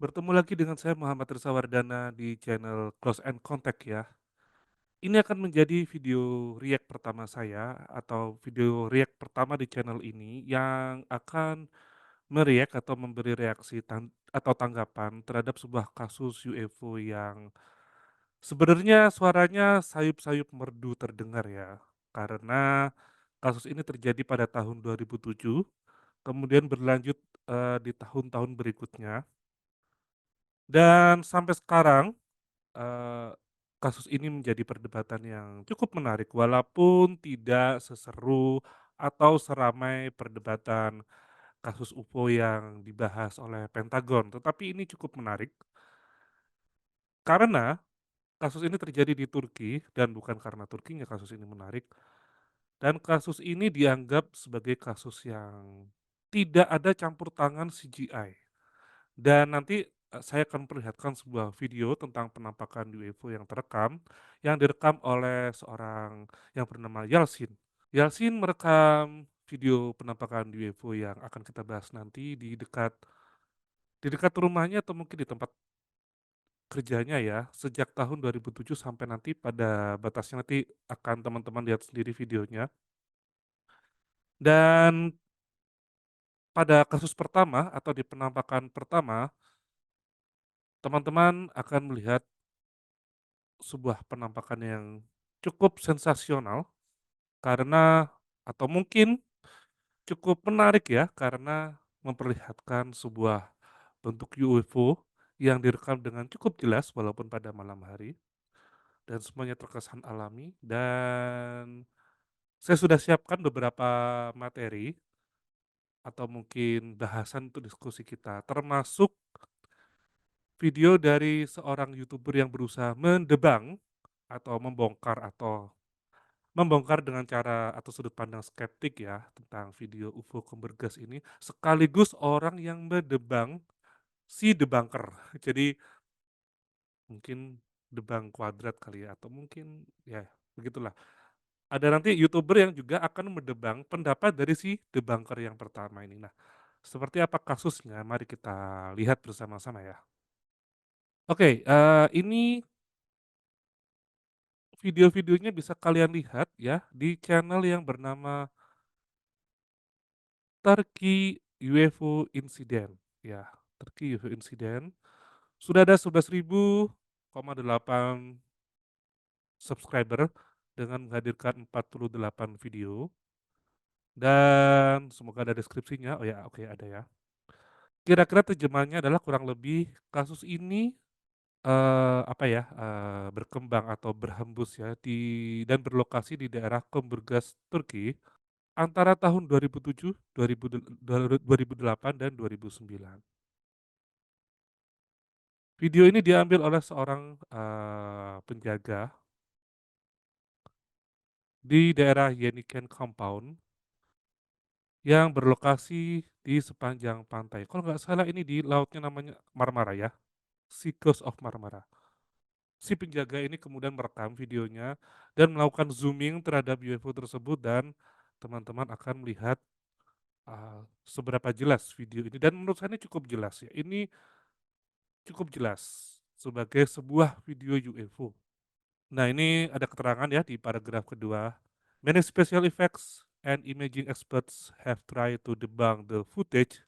Bertemu lagi dengan saya Muhammad Risa Wardana di channel Close and Contact ya. Ini akan menjadi video react pertama saya atau video react pertama di channel ini yang akan atau memberi reaksi atau tanggapan terhadap sebuah kasus UFO yang sebenarnya suaranya sayup-sayup merdu terdengar ya. Karena kasus ini terjadi pada tahun 2007, kemudian berlanjut di tahun-tahun berikutnya dan sampai sekarang Eee, kasus ini menjadi perdebatan yang cukup menarik walaupun tidak seseru atau seramai perdebatan kasus UFO yang dibahas oleh Pentagon, tetapi ini cukup menarik karena kasus ini terjadi di Turki dan bukan karena Turkinya kasus ini menarik, dan kasus ini dianggap sebagai kasus yang tidak ada campur tangan CGI. Dan nanti, saya akan perlihatkan sebuah video tentang penampakan UFO yang direkam oleh seorang yang bernama Yalsin. Yalsin merekam video penampakan UFO yang akan kita bahas nanti di dekat rumahnya atau mungkin di tempat kerjanya ya, sejak tahun 2007 sampai nanti pada batasnya nanti akan teman-teman lihat sendiri videonya. Dan pada kasus pertama atau di penampakan pertama, teman-teman akan melihat sebuah penampakan yang cukup sensasional karena atau mungkin cukup menarik ya karena memperlihatkan sebuah bentuk UFO yang direkam dengan cukup jelas walaupun pada malam hari dan semuanya terkesan alami dan saya sudah siapkan beberapa materi atau mungkin bahasan untuk diskusi kita termasuk video dari seorang YouTuber yang berusaha mendebang atau membongkar dengan cara atau sudut pandang skeptik ya tentang video UFO Kumbergas ini, sekaligus orang yang mendebang si debunker. Jadi mungkin debang kuadrat kali ya atau mungkin ya begitulah. Ada nanti YouTuber yang juga akan mendebang pendapat dari si debunker yang pertama ini. Nah, seperti apa kasusnya? Mari kita lihat bersama-sama ya. Oke, ini video-videonya bisa kalian lihat ya di channel yang bernama Turkey UFO Incident, ya, Turkey UFO Incident. Sudah ada 11.000,8 subscriber dengan menghadirkan 48 video dan semoga ada deskripsinya. Oh ya, oke ada ya. Kira-kira terjemahannya adalah kurang lebih kasus ini, apa ya, berkembang atau berhembus ya dan berlokasi di daerah Kumburgaz, Turki antara tahun 2007, 2008 dan 2009. Video ini diambil oleh seorang, penjaga di daerah Yeniken Compound yang berlokasi di sepanjang pantai. Kalau nggak salah ini di lautnya namanya Marmara ya, Sea Coast of Marmara. Si penjaga ini kemudian merekam videonya dan melakukan zooming terhadap UFO tersebut dan teman-teman akan melihat, seberapa jelas video ini dan menurut saya ini cukup jelas ya, ini cukup jelas sebagai sebuah video UFO. Nah, ini ada keterangan ya di paragraf kedua. Many special effects and imaging experts have tried to debunk the footage.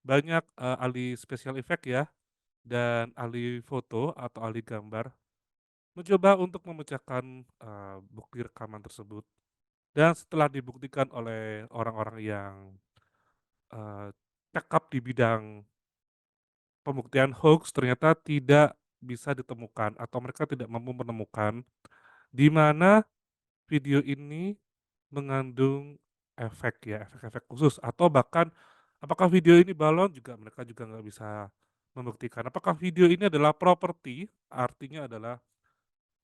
Banyak ahli special effect ya dan ahli foto atau ahli gambar mencoba untuk memecahkan bukti rekaman tersebut. Dan setelah dibuktikan oleh orang-orang yang eh, cakap di bidang pembuktian hoax, ternyata tidak bisa ditemukan atau mereka tidak mampu menemukan di mana video ini mengandung efek ya, efek-efek khusus atau bahkan apakah video ini balon juga mereka juga nggak bisa membuktikan. Apakah video ini adalah properti, artinya adalah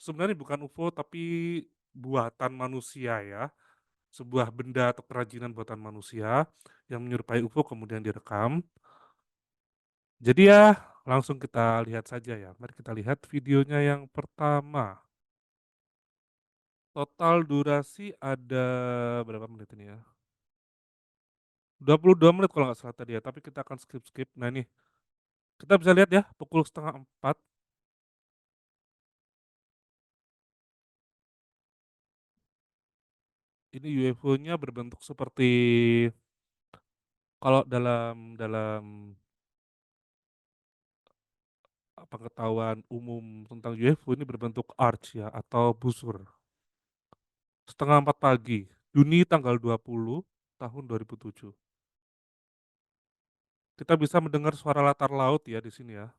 sebenarnya bukan UFO tapi buatan manusia ya, sebuah benda atau kerajinan buatan manusia yang menyerupai UFO kemudian direkam. Jadi ya langsung kita lihat saja ya. Mari kita lihat videonya yang pertama. Total durasi ada berapa menit ini ya? 22 menit kalau nggak salah tadi ya, tapi kita akan skip-skip. Nah ini, Kita bisa lihat ya, pukul 3:30, ini UFO-nya berbentuk seperti, kalau dalam dalam pengetahuan umum tentang UFO, ini berbentuk arch ya, atau busur. 3:30 pagi, Juni tanggal 20 tahun 2007. Kita bisa mendengar suara latar laut ya di sini ya.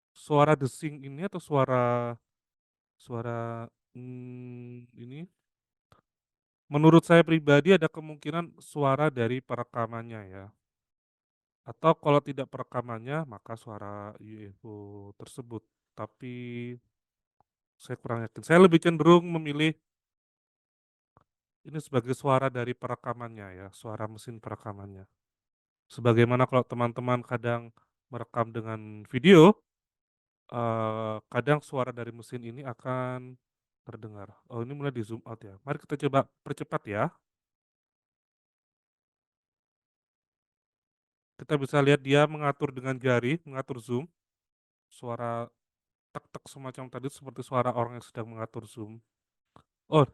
Suara desing ini atau suara suara, ini menurut saya pribadi ada kemungkinan suara dari perekamannya ya, atau kalau tidak perekamannya maka suara UFO tersebut. Tapi saya kurang yakin. Saya lebih cenderung memilih ini sebagai suara dari perekamannya ya, suara mesin perekamannya. Sebagaimana kalau teman-teman kadang merekam dengan video, kadang suara dari mesin ini akan terdengar. Oh, ini mulai di-zoom out ya. Mari kita coba percepat ya. Kita bisa lihat dia mengatur dengan jari, mengatur zoom. Suara tek-tek semacam tadi seperti suara orang yang sedang mengatur zoom. Oh,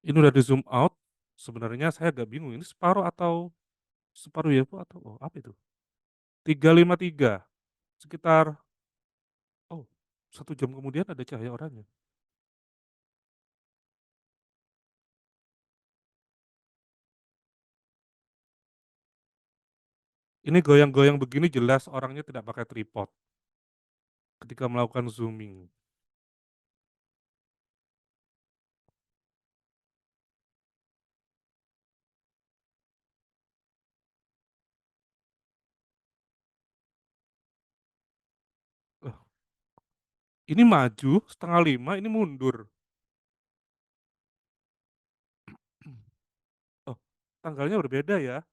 ini udah di-zoom out. Sebenarnya saya agak bingung, ini separuh atau separuh UFO atau oh, apa itu? 3:53. Sekitar, oh, 1 jam kemudian ada cahaya oranye. Ini goyang-goyang begini jelas orangnya tidak pakai tripod ketika melakukan zooming. Eh, ini maju 4:30, ini mundur. Oh, tanggalnya berbeda ya.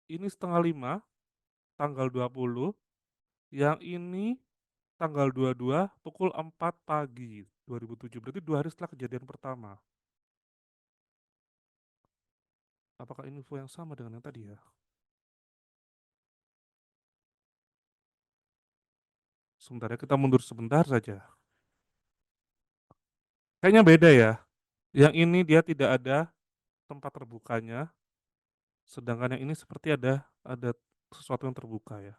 Ini 4:30, tanggal 20, yang ini tanggal 22 pukul 4 pagi 2007. Berarti 2 hari setelah kejadian pertama. Apakah ini info yang sama dengan yang tadi ya? Sebentar ya, kita mundur sebentar saja. Kayaknya beda ya. Yang ini dia tidak ada tempat terbukanya, sedangkan yang ini seperti ada sesuatu yang terbuka ya.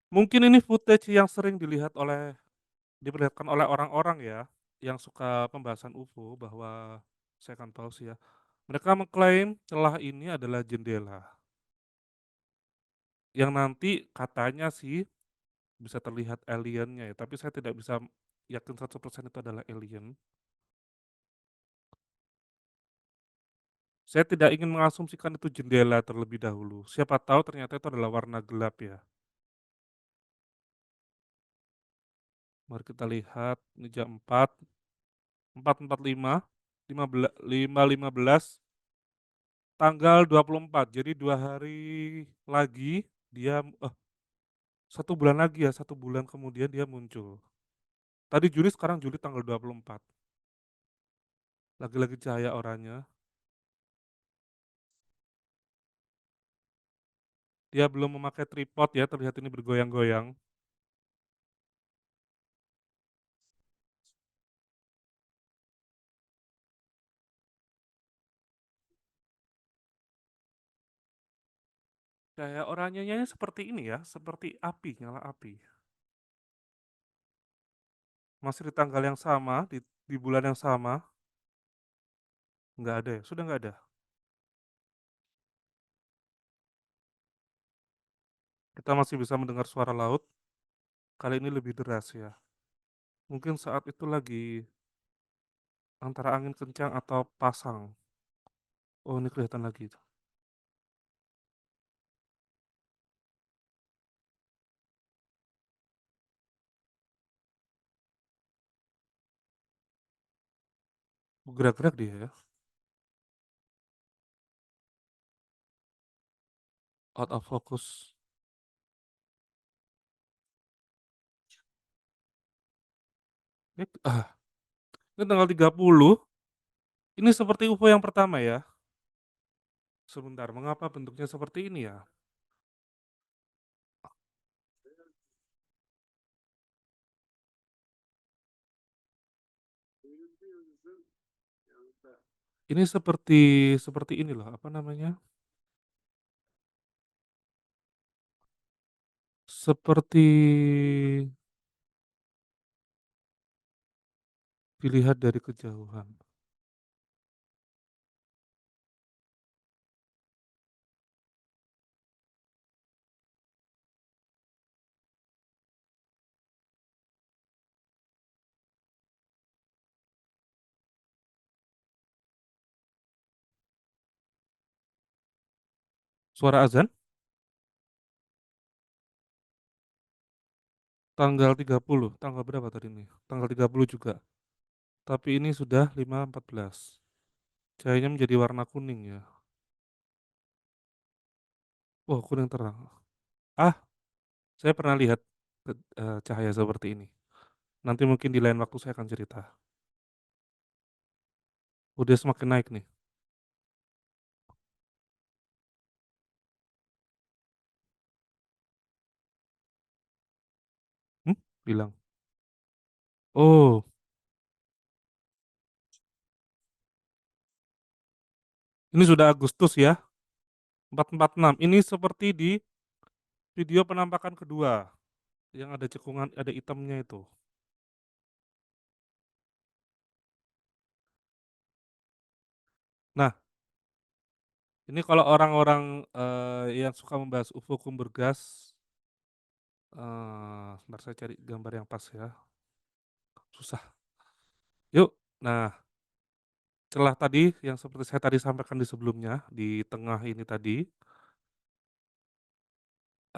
Mungkin ini footage yang sering diperlihatkan oleh orang-orang ya, yang suka pembahasan UFO, bahwa saya akan tahu sih ya. Mereka mengklaim celah ini adalah jendela yang nanti katanya sih bisa terlihat aliennya ya, tapi saya tidak bisa yakin 100% itu adalah alien. Saya tidak ingin mengasumsikan itu jendela terlebih dahulu. Siapa tahu ternyata itu adalah warna gelap ya. Mari kita lihat, ini jam 4, 4:45, 5:15, tanggal 24. Jadi 2 hari lagi dia, 1 bulan lagi ya, 1 bulan kemudian dia muncul. Tadi Juli, sekarang Juli tanggal 24. Lagi-lagi cahaya oranye. Dia belum memakai tripod ya, terlihat ini bergoyang-goyang. Cahaya oranyenya seperti ini ya, seperti api, nyala api. Masih di tanggal yang sama, di bulan yang sama. Nggak ada ya, sudah nggak ada. Kita masih bisa mendengar suara laut, kali ini lebih deras ya. Mungkin saat itu lagi antara angin kencang atau pasang. Oh, ini kelihatan lagi itu. Gerak-gerak dia ya, out of focus. Ini, Ini tanggal 30, ini seperti UFO yang pertama ya? Sebentar, mengapa bentuknya seperti ini ya? Ini seperti seperti ini loh, apa namanya, seperti dilihat dari kejauhan. Suara azan? Tanggal 30, tanggal berapa tadi nih? Tanggal 30 juga, tapi ini sudah 5.14. Cahayanya menjadi warna kuning ya. Oh, kuning terang. Ah, saya pernah lihat cahaya seperti ini. Nanti mungkin di lain waktu saya akan cerita. Udah semakin naik nih. Hmm? Bilang. Oh, ini sudah Agustus ya. 446. Ini seperti di video penampakan kedua yang ada cekungan, ada hitamnya itu. Nah, ini kalau orang-orang yang suka membahas UFO Kumbergas, sebentar saya cari gambar yang pas ya. Susah. Yuk. Nah, celah tadi yang seperti saya tadi sampaikan di sebelumnya, di tengah ini tadi,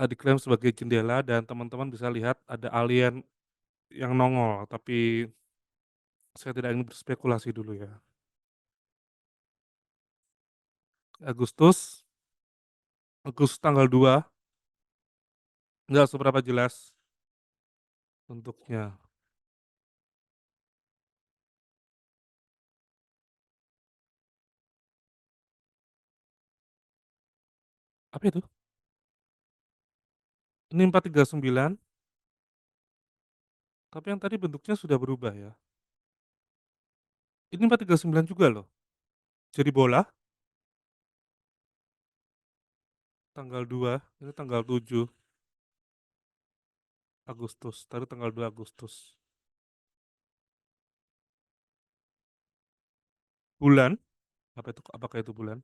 diklaim sebagai jendela dan teman-teman bisa lihat ada alien yang nongol, tapi saya tidak ingin berspekulasi dulu ya. Agustus, Agustus tanggal 2, nggak seberapa jelas bentuknya. Apa itu? Ini 439, tapi yang tadi bentuknya sudah berubah ya. Ini 439 juga loh. Jadi bola, tanggal 2, ini tanggal 7 Agustus, tadi tanggal 2 Agustus. Bulan, apa itu? Apakah itu bulan?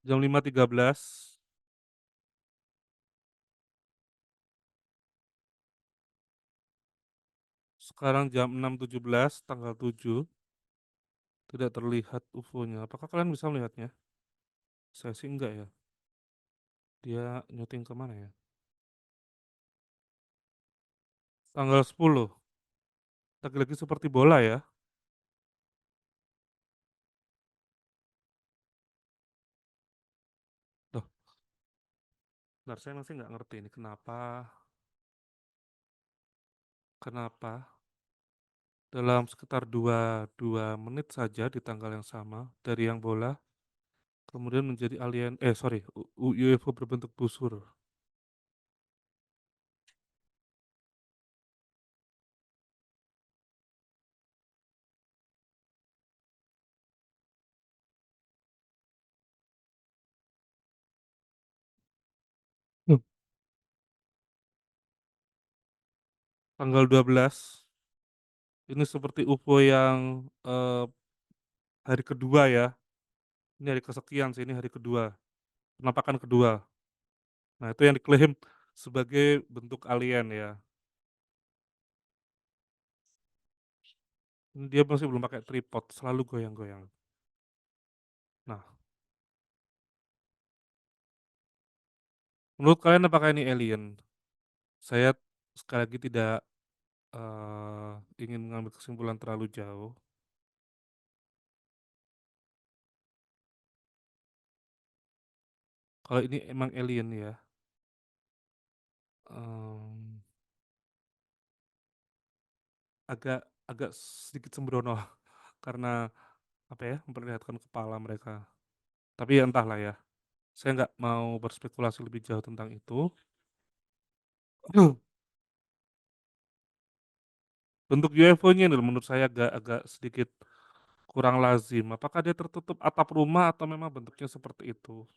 Jam 5.13, sekarang jam 6.17, tanggal 7, tidak terlihat UFO-nya. Apakah kalian bisa melihatnya? Saya sih enggak ya. Dia nyuting kemana ya? Tanggal 10, lagi-lagi seperti bola ya. Loh, bentar, saya masih nggak ngerti ini kenapa dalam sekitar dua menit saja di tanggal yang sama dari yang bola kemudian menjadi alien, sorry, UFO berbentuk busur. Hmm. Tanggal 12, ini seperti UFO yang hari kedua ya. Ini hari kesekian sih, ini hari kedua, penampakan kedua. Nah, itu yang diklaim sebagai bentuk alien ya. Ini dia masih belum pakai tripod, selalu goyang-goyang. Nah, menurut kalian apakah ini alien? Saya sekali lagi tidak ingin mengambil kesimpulan terlalu jauh. Kalau ini emang alien ya, agak agak sedikit sembrono karena, apa ya, memperlihatkan kepala mereka. Tapi ya entahlah ya, saya nggak mau berspekulasi lebih jauh tentang itu. Bentuk UFO-nya nih menurut saya agak agak sedikit kurang lazim. Apakah dia tertutup atap rumah atau memang bentuknya seperti itu?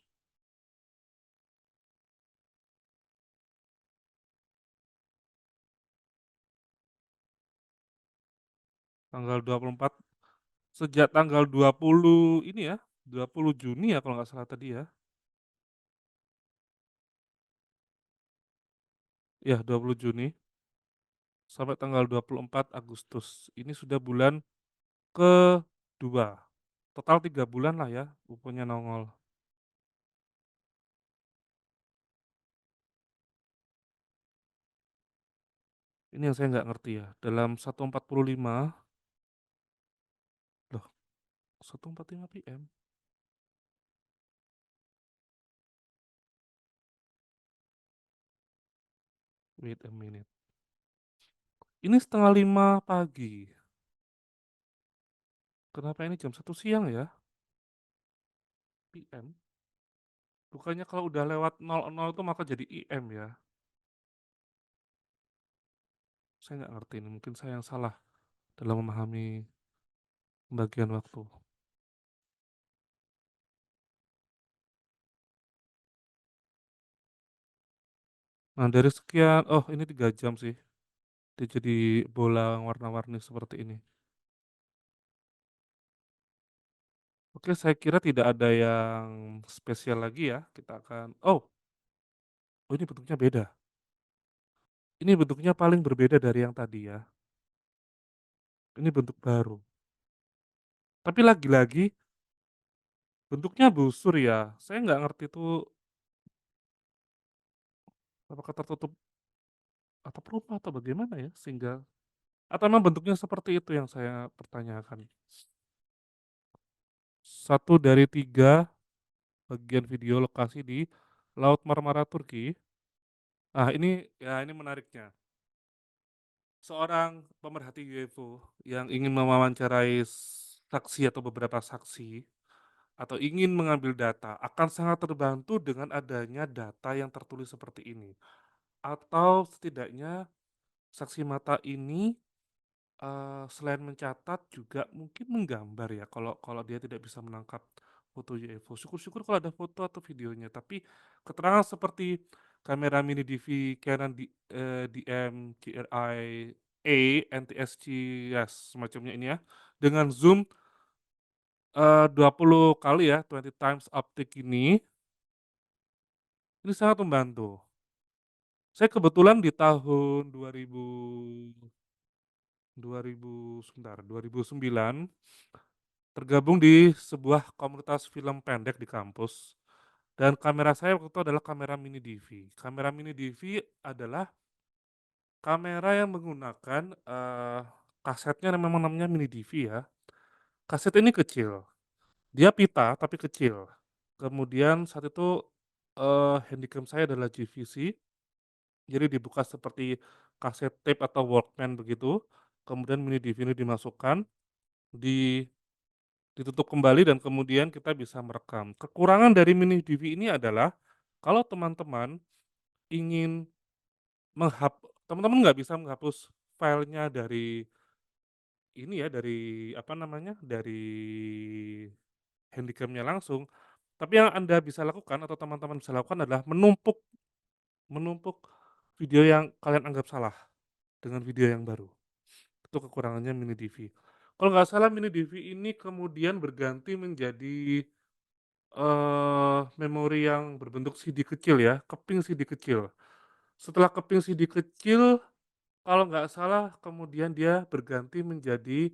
Tanggal 24, sejak tanggal 20 ini ya, 20 Juni ya kalau nggak salah tadi ya? Iya 20 Juni sampai tanggal 24 Agustus. Ini sudah bulan kedua. Total 3 bulan lah ya UFO-nya nongol. Ini yang saya nggak ngerti ya, dalam 1:45 loh 1:45 PM? Wait a minute. Ini 4:30 pagi. Kenapa ini jam 1 siang ya? PM? Bukannya kalau udah lewat 00 itu maka jadi IM ya? Saya nggak ngerti ini, mungkin saya yang salah dalam memahami pembagian waktu. Nah dari sekian oh ini 3 jam sih, dia jadi bola warna-warni seperti ini. Oke saya kira tidak ada yang spesial lagi ya, kita akan oh ini bentuknya beda. Ini bentuknya paling berbeda dari yang tadi ya, ini bentuk baru. Tapi lagi-lagi bentuknya busur ya, saya nggak ngerti itu apakah tertutup atap rumah atau bagaimana ya, sehingga atau memang bentuknya seperti itu yang saya pertanyakan. Satu dari 3 bagian video lokasi di Laut Marmara Turki. Ah, ini menariknya. Seorang pemerhati UFO yang ingin mewawancarai saksi atau beberapa saksi atau ingin mengambil data akan sangat terbantu dengan adanya data yang tertulis seperti ini. Atau setidaknya saksi mata ini selain mencatat juga mungkin menggambar ya kalau kalau dia tidak bisa menangkap foto UFO. Syukur-syukur kalau ada foto atau videonya, tapi keterangan seperti kamera mini DV Canon DM-GRI-A NTSC yes, semacamnya ini ya, dengan zoom, 20 kali ya, 20 times optic ini sangat membantu. Saya kebetulan di tahun 2009 tergabung di sebuah komunitas film pendek di kampus, dan kamera saya waktu itu adalah kamera mini DV. Kamera mini DV adalah kamera yang menggunakan, kasetnya memang namanya mini DV ya. Kaset ini kecil, dia pita tapi kecil. Kemudian saat itu, handycam saya adalah GVC, jadi dibuka seperti kaset tape atau Walkman begitu, kemudian mini DV ini dimasukkan, di ditutup kembali dan kemudian kita bisa merekam. Kekurangan dari mini DV ini adalah, kalau teman-teman ingin teman-teman nggak bisa menghapus filenya dari ini ya, dari apa namanya, dari handycam-nya langsung, tapi yang Anda bisa lakukan atau teman-teman bisa lakukan adalah menumpuk menumpuk video yang kalian anggap salah dengan video yang baru. Itu kekurangannya mini DV. Kalau nggak salah mini DV ini kemudian berganti menjadi memori yang berbentuk CD kecil ya, keping CD kecil. Setelah keping CD kecil, kalau nggak salah kemudian dia berganti menjadi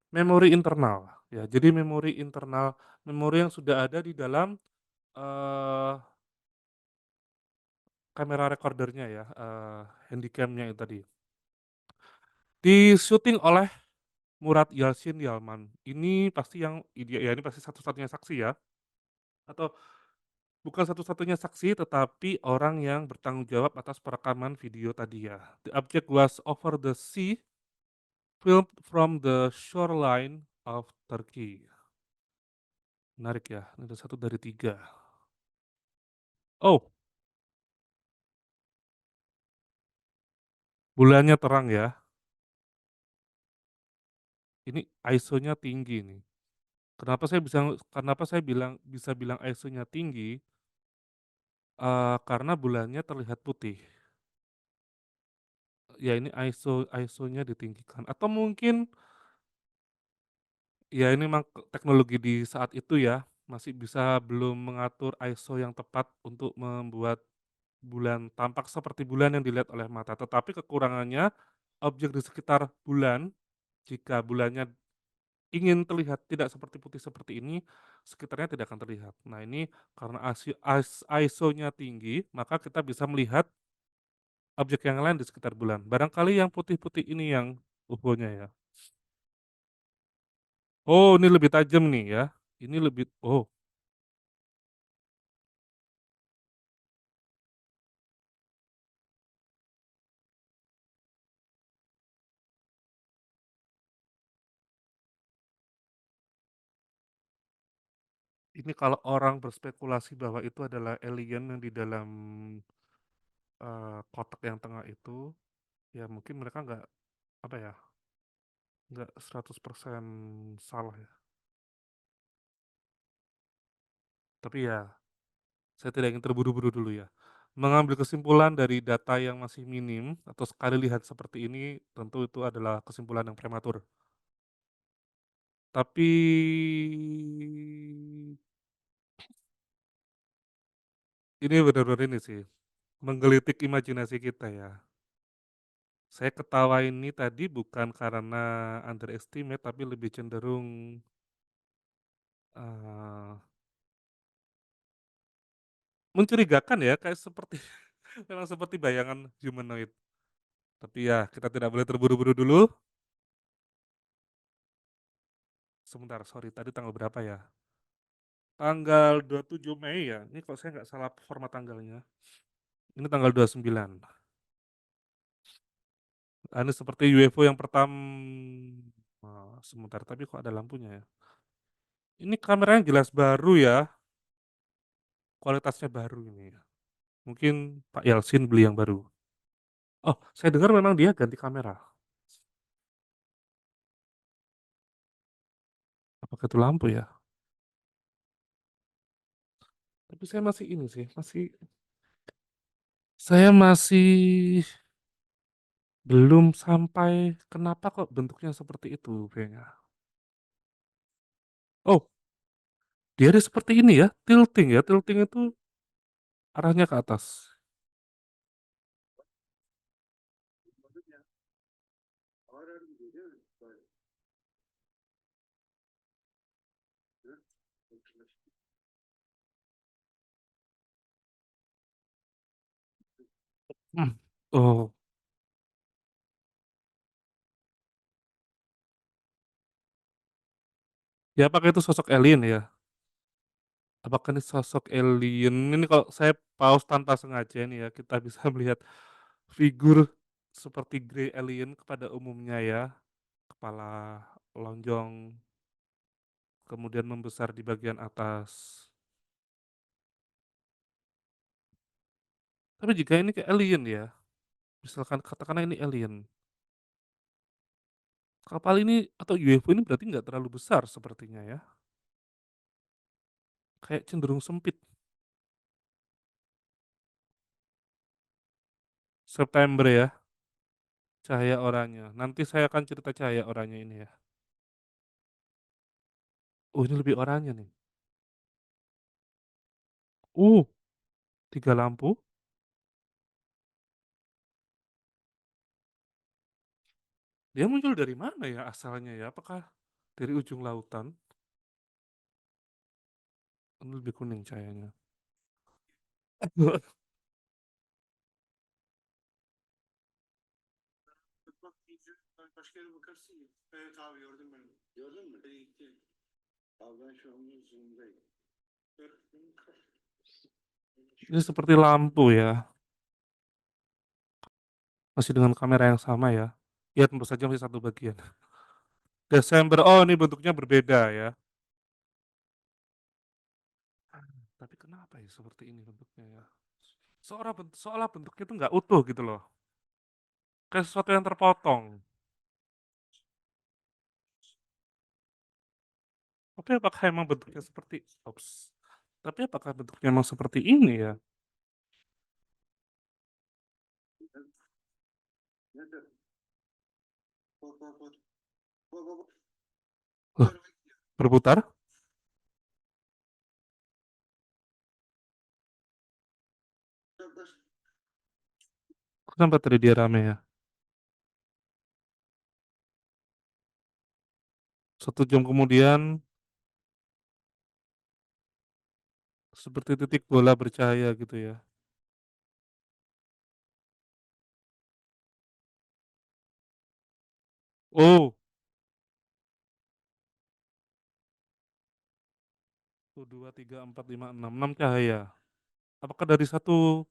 memori internal, ya. Jadi memori internal, memori yang sudah ada di dalam, eee, kamera recorder-nya ya, handycam-nya itu tadi. Di-syuting oleh Murad Yassin Yalman. Ini pasti yang ini pasti satu-satunya saksi ya, atau bukan satu-satunya saksi, tetapi orang yang bertanggung jawab atas perekaman video tadi ya. The object was over the sea Filmed from the shoreline of Turkey. Menarik ya, ini ada 1 dari 3. Oh, bulannya terang ya. Ini ISO-nya tinggi nih. Kenapa saya bisa bilang ISO-nya tinggi, karena bulannya terlihat putih. Ya ini ISO-nya ditinggikan atau mungkin ya ini memang teknologi di saat itu ya, masih bisa belum mengatur ISO yang tepat untuk membuat bulan tampak seperti bulan yang dilihat oleh mata. Tetapi kekurangannya, objek di sekitar bulan, jika bulannya ingin terlihat tidak seperti putih seperti ini, sekitarnya tidak akan terlihat. Nah ini karena ISO-nya tinggi, maka kita bisa melihat objek yang lain di sekitar bulan. Barangkali yang putih-putih ini yang UFO-nya ya. Oh ini lebih tajam nih ya, ini lebih oh ini kalau orang berspekulasi bahwa itu adalah alien yang di dalam, kotak yang tengah itu, ya mungkin mereka nggak, apa ya, nggak 100% salah ya. Tapi ya, saya tidak ingin terburu-buru dulu ya. Mengambil kesimpulan dari data yang masih minim atau sekali lihat seperti ini, tentu itu adalah kesimpulan yang prematur. Tapi ini benar-benar ini sih, menggelitik imajinasi kita ya. Saya ketawa ini tadi bukan karena underestimate, tapi lebih cenderung, eee, mencurigakan ya, kayak seperti memang seperti bayangan humanoid. Tapi ya, kita tidak boleh terburu-buru dulu. Sebentar, sorry, tadi tanggal berapa ya? Tanggal 27 Mei ya? Ini kalau saya nggak salah format tanggalnya. Ini tanggal 29. Ini seperti UFO yang sebentar, tapi kok ada lampunya ya? Ini kameranya jelas baru ya, kualitasnya baru ini ya. Mungkin Pak Yeltsin beli yang baru. Oh, saya dengar memang dia ganti kamera. Apakah itu lampu ya? Tapi saya masih ini sih, saya masih belum sampai kenapa kok bentuknya seperti itu kayaknya. Oh, dia ada seperti ini ya, tilting ya, tilting itu arahnya ke atas. Hmm. Oh, ya apakah itu sosok alien ya? Apakah ini sosok alien? Ini kalau saya pause tanpa sengaja nih ya, kita bisa melihat figur seperti grey alien pada umumnya ya, kepala lonjong, kemudian membesar di bagian atas. Tapi jika ini ke alien ya, misalkan katakanlah ini alien, kapal ini atau UFO ini berarti nggak terlalu besar sepertinya ya, kayak cenderung sempit. September ya, cahaya oranye. Nanti saya akan cerita cahaya oranye ini ya. Oh ini lebih oranye nih. Uh, 3 lampu. Dia muncul dari mana ya asalnya ya? Apakah dari ujung lautan? Ini lebih kuning cahayanya. Ini seperti lampu ya, masih dengan kamera yang sama ya. Ya tentu saja masih satu bagian. Desember, oh ini bentuknya berbeda ya. Tapi kenapa ya seperti ini bentuknya ya? Seolah bentuknya itu nggak utuh gitu loh. Kayak sesuatu yang terpotong. Tapi apakah emang bentuknya seperti ops. Tapi apakah bentuknya emang seperti ini ya? Loh, berputar? Kenapa tadi dia rame ya? 1 jam kemudian seperti titik bola bercahaya gitu ya. Oh, 1, 2, 3, 4, 5, 6 cahaya. Apakah dari satu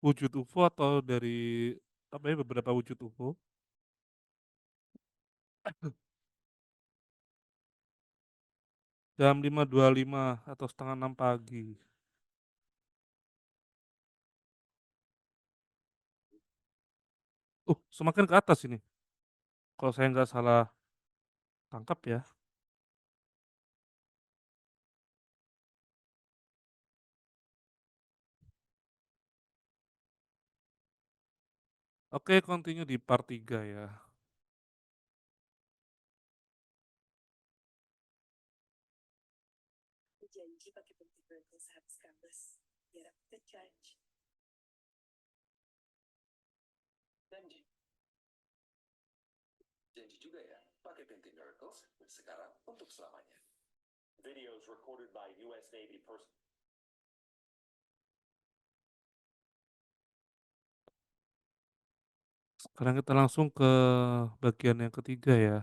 wujud UFO atau dari apa ya beberapa wujud UFO? Jam 5.25 atau setengah 6 pagi. Semakin ke atas ini. Kalau saya nggak salah tangkap ya. Oke, continue di part 3 ya. Sekarang kita langsung ke bagian yang ketiga ya.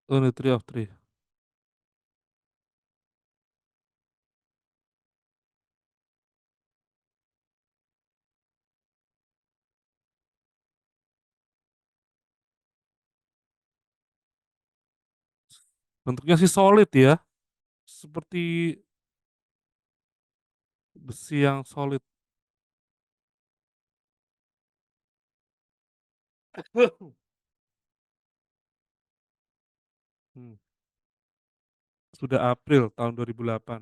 Oh, ini Tree of Tree. Bentuknya sih solid ya. Seperti besi yang solid. Hmm, Sudah April tahun 2008.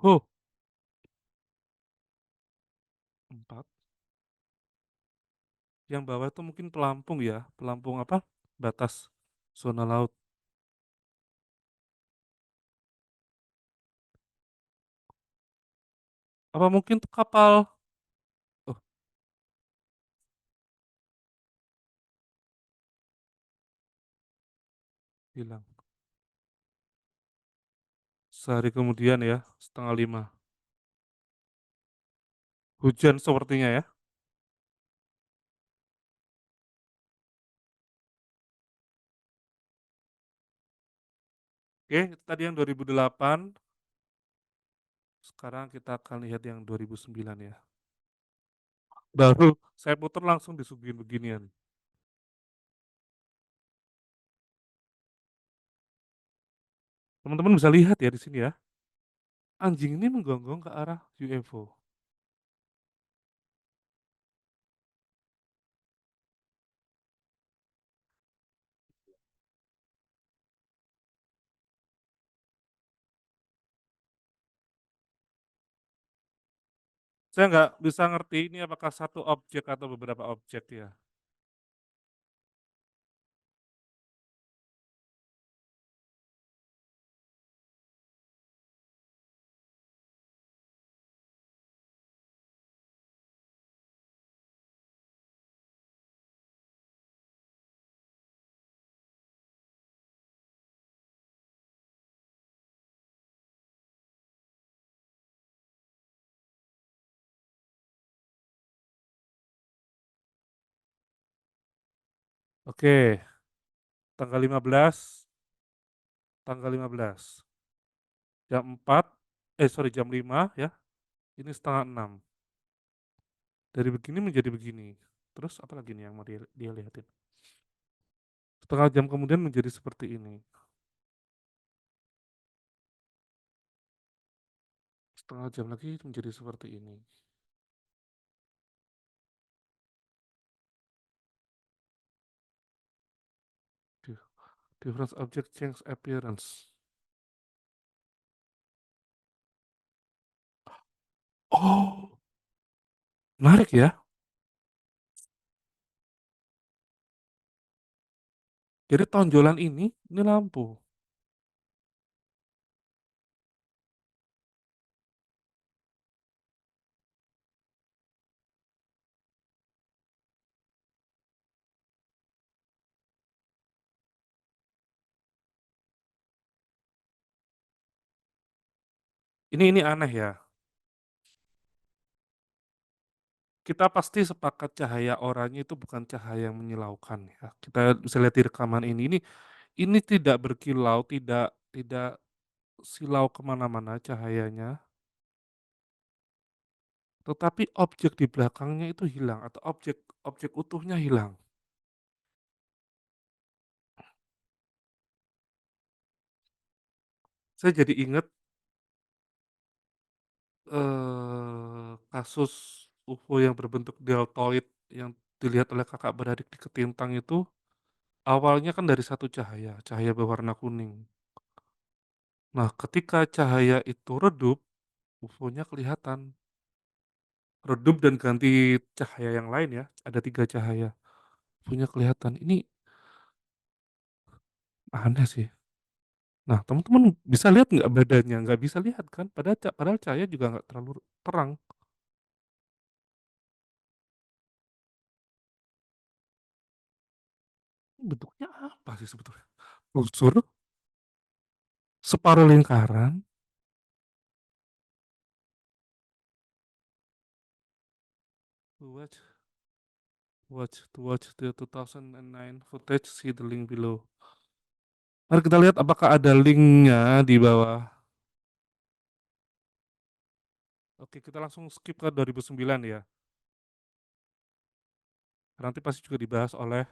Oh, 4. Yang bawah itu mungkin pelampung ya. Pelampung apa? Batas zona laut. Apa mungkin tuh kapal? Oh, hilang. Sehari kemudian ya, setengah 5. Hujan sepertinya ya. Oke, itu tadi yang 2008. Sekarang kita akan lihat yang 2009 ya. Baru saya putar langsung disuguhin beginian. Teman-teman bisa lihat ya di sini ya. Anjing ini menggonggong ke arah UFO. Saya nggak bisa ngerti ini apakah satu objek atau beberapa objek ya. Oke, tanggal 15, jam 4, sorry jam 5 ya, ini setengah 6. Dari begini menjadi begini. Terus apa lagi nih yang mau dia lihatin? Setengah jam kemudian menjadi seperti ini. Setengah jam lagi menjadi seperti ini. Different object change appearance. Oh, menarik ya. Jadi tonjolan ini lampu. Ini aneh ya. Kita pasti sepakat cahaya oranye itu bukan cahaya yang menyilaukan ya. Kita bisa lihat di rekaman ini tidak berkilau, tidak tidak silau kemana-mana cahayanya, tetapi objek di belakangnya itu hilang atau objek objek utuhnya hilang. Saya jadi ingat kasus UFO yang berbentuk deltoid yang dilihat oleh kakak beradik di Ketintang itu awalnya kan dari satu cahaya, cahaya berwarna kuning. Nah, ketika cahaya itu redup, UFO-nya kelihatan. Redup dan ganti cahaya yang lain ya, ada 3 cahaya. UFO-nya kelihatan. Ini aneh sih. Nah, teman-teman bisa lihat nggak badannya? Nggak bisa lihat kan? Padahal cahaya juga nggak terlalu terang. Bentuknya apa sih sebetulnya? Unsur, separuh lingkaran, watch to watch the 2009 footage, see the link below. Mari kita lihat apakah ada linknya di bawah. Oke, kita langsung skip ke 2009 ya. Nanti pasti juga dibahas oleh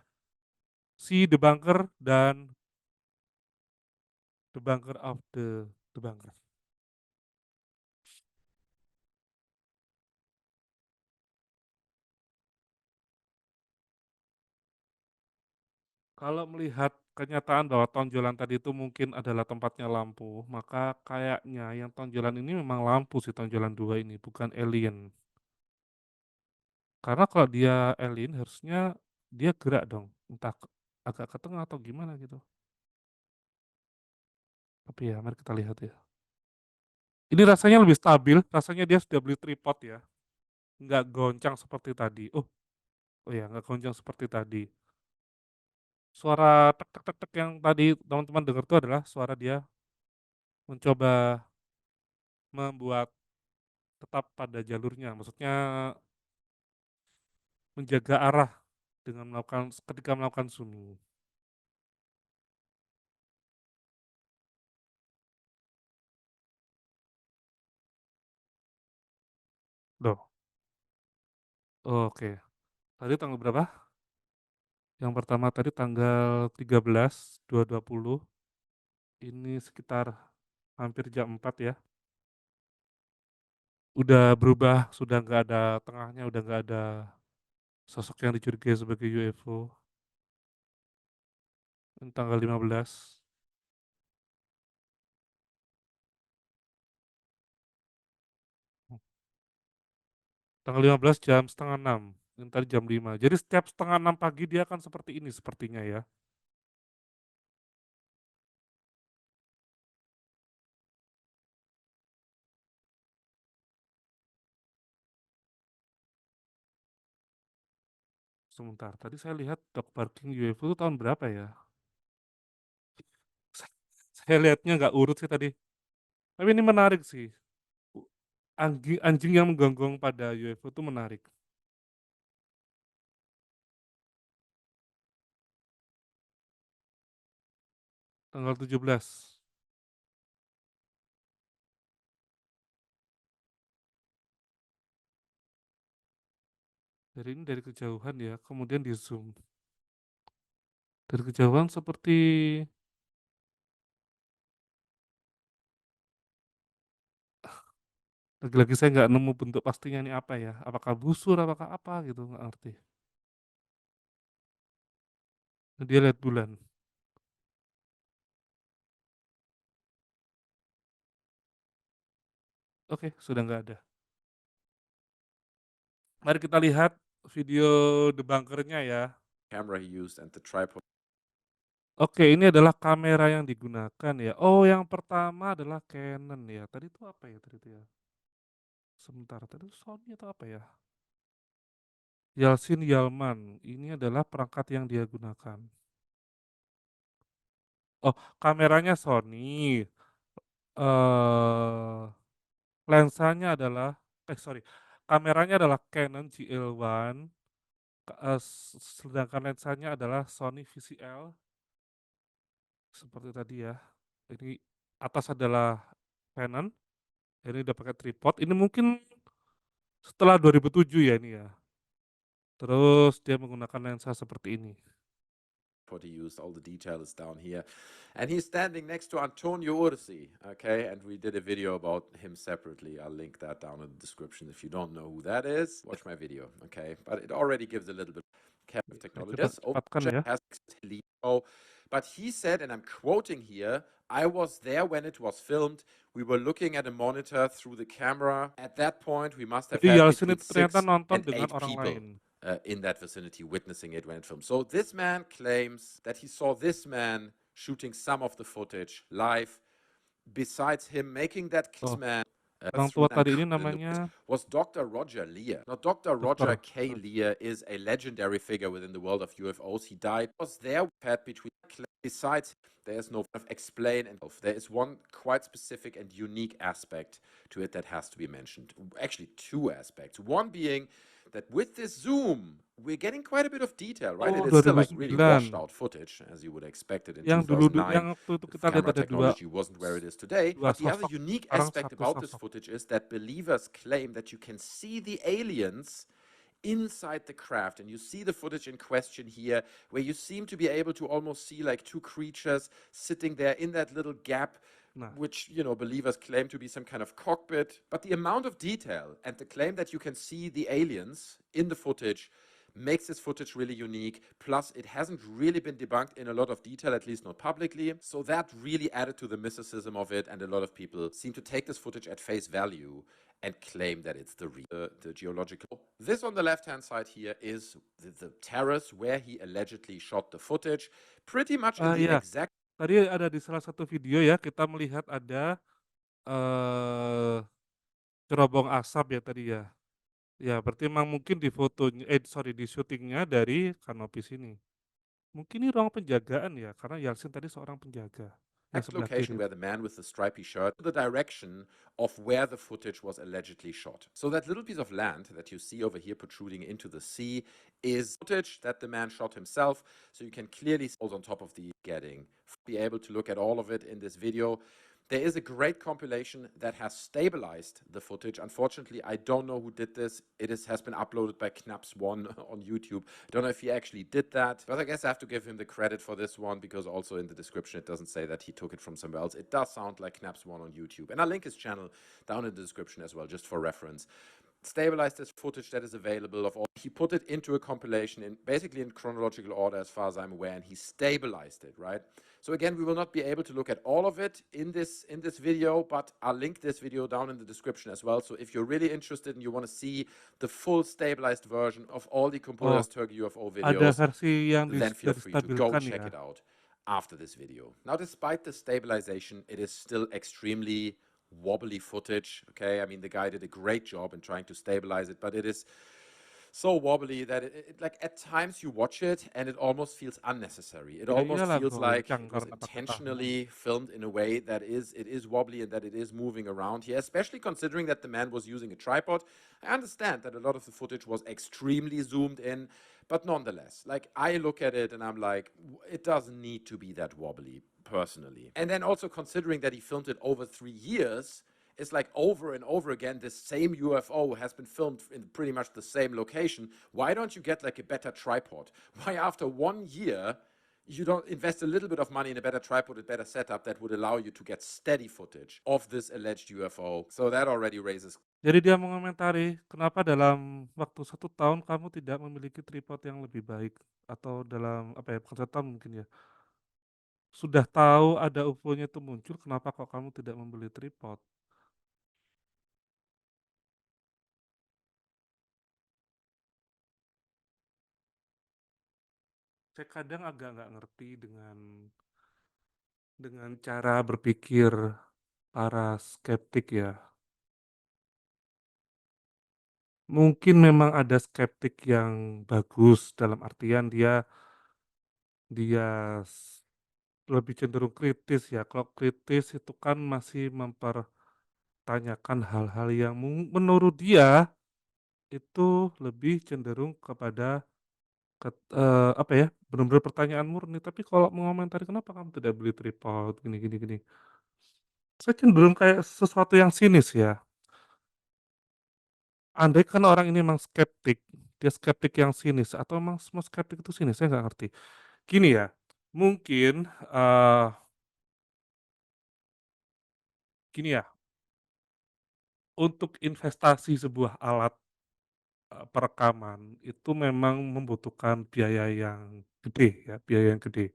si The Bunker dan The Bunker of The Bunker. Kalau melihat kenyataan bahwa tonjolan tadi itu mungkin adalah tempatnya lampu, maka kayaknya yang tonjolan ini memang lampu sih, tonjolan dua ini, bukan alien. Karena kalau dia alien harusnya dia gerak dong, entah agak ke tengah atau gimana gitu. Tapi ya, mari kita lihat ya. Ini rasanya lebih stabil, rasanya dia sudah beli tripod ya, nggak goncang seperti tadi. Oh ya, nggak goncang seperti tadi. Suara tek tek tek tek yang tadi teman-teman dengar itu adalah suara dia mencoba membuat tetap pada jalurnya, maksudnya menjaga arah dengan ketika melakukan zooming. Loh, oke. Tadi tanggal berapa? Yang pertama tadi tanggal 13, 220. Ini sekitar hampir jam 4 ya. Udah berubah, sudah nggak ada tengahnya, udah nggak ada sosok yang dicurigai sebagai UFO. Ini tanggal 15. Tanggal 15 jam setengah 6. Ini tadi jam 5. Jadi setiap setengah 6 pagi dia akan seperti ini sepertinya ya. Sebentar, tadi saya lihat dog barking UFO itu tahun berapa ya? Saya lihatnya nggak urut sih tadi. Tapi ini menarik sih. Anjing, anjing yang menggonggong pada UFO itu menarik. Tanggal 17. Dari kejauhan ya, kemudian di zoom. Dari kejauhan seperti lagi-lagi saya nggak nemu bentuk pastinya ini apa ya, apakah busur, apakah apa gitu, nggak ngerti. Dia lihat bulan. Oke, sudah nggak ada. Mari kita lihat video debunker-nya ya. camera he used and the tripod. Oke, ini adalah kamera yang digunakan ya. Oh, yang pertama adalah Canon ya. Tadi itu apa ya tadi itu ya? Sebentar, tadi itu Sony atau apa ya? Yalsin Yalman. Ini adalah perangkat yang dia gunakan. Oh, kameranya Sony. eh Lensanya adalah sorry, kameranya adalah Canon GL1, sedangkan lensanya adalah Sony VCL seperti tadi ya. Ini atas adalah Canon, ini udah pakai tripod. Ini mungkin setelah 2007 ya ini ya. Terus dia menggunakan lensa seperti ini. He used, all the detail is down here, and he's standing next to Antonio Ursi. Okay, and we did a video about him separately. I'll link that down in the description. If you don't know who that is, watch my video. Okay, but it already gives a little bit of Saya technology. coba This cepatkan ya. has Leo, but he said, and I'm quoting here, I was there when it was filmed. We were looking at a monitor through the camera. At that point, we must have Jadi had Yalsin between itu ternyata 6 nonton and dengan 8 orang people lain. in that vicinity witnessing it when it filmed. So this man claims that he saw this man shooting some of the footage live. Besides him making that man Orang tua tadi ini namanya was Dr. Roger Lear. Now, Dr. Roger Dr. K. Lear is a legendary figure within the world of UFOs. He died, was there between. Besides, there is no explain, and there is one quite specific and unique aspect to it that has to be mentioned. Actually, two aspects. One being that with this zoom, we're getting quite a bit of detail, right? Oh, It is still like really washed 2009. out footage, as you would expect it in Yang yang 2009. waktu itu kita lihat Camera ada dua technology wasn't where it is today. dua But the other sosok, unique sekarang aspect satu about this sosok. footage is that believers claim that you can see the aliens inside the craft, and you see the footage in question here, where you seem to be able to almost see like two creatures sitting there in that little gap, Nah, which, you know, believers claim to be some kind of cockpit. But the amount of detail and the claim that you can see the aliens in the footage makes this footage really unique. Plus, it hasn't really been debunked in a lot of detail, at least not publicly. So that really added to the mysticism of it, and a lot of people seem to take this footage at face value and claim that it's the geological. This on the left-hand side here is the terrace where he allegedly shot the footage, pretty much in the ya, exact. tadi ada di salah satu video ya, kita melihat ada cerobong asap ya tadi ya. Ya, berarti memang mungkin di fotonya, di syutingnya dari kanopi sini. Mungkin ini ruang penjagaan ya, karena Yalsin tadi seorang penjaga yang sebelah Location kiri. where the man with the stripy shirt, the direction of where the footage was allegedly shot. So that little piece of land that you see over here protruding into the sea is footage that the man shot himself. So you can clearly see on top of the getting, be able to look at all of it in this video. There is a great compilation that has stabilized the footage. Unfortunately, I don't know who did this. Has been uploaded by Knaps1 on YouTube. I don't know if he actually did that, but I guess I have to give him the credit for this one, because also in the description it doesn't say that he took it from somewhere else. It does sound like Knaps1 on YouTube. And I'll link his channel down in the description as well, just for reference. Stabilized this footage that is available of all. He put it into a compilation in basically in chronological order as far as I'm aware, and he stabilized it, right? So again, we will not be able to look at all of it in this video, but I'll link this video down in the description as well. So if you're really interested and you want to see the full stabilized version of all the Computer's Turkey UFO Ada videos, versi yang then feel free to go distabilkan check ya. it out after this video. Now, despite the stabilization, it is still extremely wobbly footage. Okay, I mean, the guy did a great job in trying to stabilize it, but it is so wobbly that like at times you watch it and it almost feels unnecessary. It Ya almost iyalah feels like goncang it was karena pakai tahu. intentionally filmed in a way that it is wobbly and that it is moving around here, especially considering that the man was using a tripod. I understand that a lot of the footage was extremely zoomed in, but nonetheless, like I look at it and I'm like, it doesn't need to be that wobbly. personally. And then also considering that he filmed it over 3 years, it's like over and over again, this same UFO has been filmed in pretty much the same location. Why don't you get like a better tripod? Why after 1 year, you don't invest a little bit of money in a better tripod, a better setup that would allow you to get steady footage of this alleged UFO? So that already raises. Jadi dia mengomentari, "Kenapa dalam waktu 1 tahun kamu tidak memiliki tripod yang lebih baik?" Atau dalam apa ya, bukan 1 tahun mungkin ya, sudah tahu ada UFO-nya itu muncul, kenapa kok kamu tidak membeli tripod? Saya kadang agak nggak ngerti dengan cara berpikir para skeptik ya. Mungkin memang ada skeptik yang bagus, dalam artian dia dia s lebih cenderung kritis ya. Kalau kritis itu kan masih mempertanyakan hal-hal yang menurut dia itu lebih cenderung kepada apa ya, benar-benar pertanyaan murni. Tapi kalau mengomentari, "Kenapa kamu tidak beli tripod?" Gini gini gini. Saya cenderung kayak sesuatu yang sinis ya. Andai kan orang ini memang skeptik, dia skeptik yang sinis atau memang semua skeptik itu sinis, saya nggak ngerti. Gini ya, mungkin, gini ya, untuk investasi sebuah alat, perekaman itu memang membutuhkan biaya yang gede ya, biaya yang gede.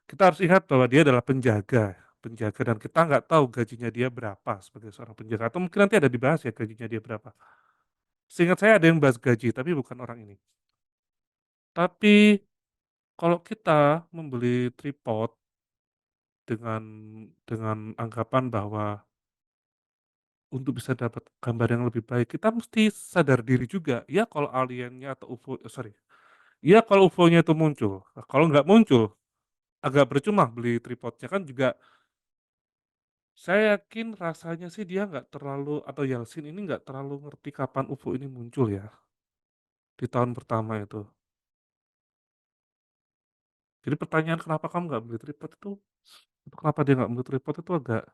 Kita harus ingat bahwa dia adalah penjaga penjaga dan kita nggak tahu gajinya dia berapa sebagai seorang penjaga atau mungkin nanti ada dibahas ya gajinya dia berapa. Seingat saya ada yang bahas gaji, tapi bukan orang ini. Tapi kalau kita membeli tripod dengan anggapan bahwa untuk bisa dapat gambar yang lebih baik, kita mesti sadar diri juga, ya kalau aliennya atau UFO sorry, ya kalau UFO-nya itu muncul, kalau nggak muncul, agak percuma beli tripodnya kan juga saya yakin rasanya sih dia nggak terlalu atau Yalsin ini nggak terlalu ngerti kapan UFO ini muncul ya, di tahun pertama itu. Jadi pertanyaan kenapa kamu nggak beli tripod itu, kenapa dia nggak beli tripod itu agak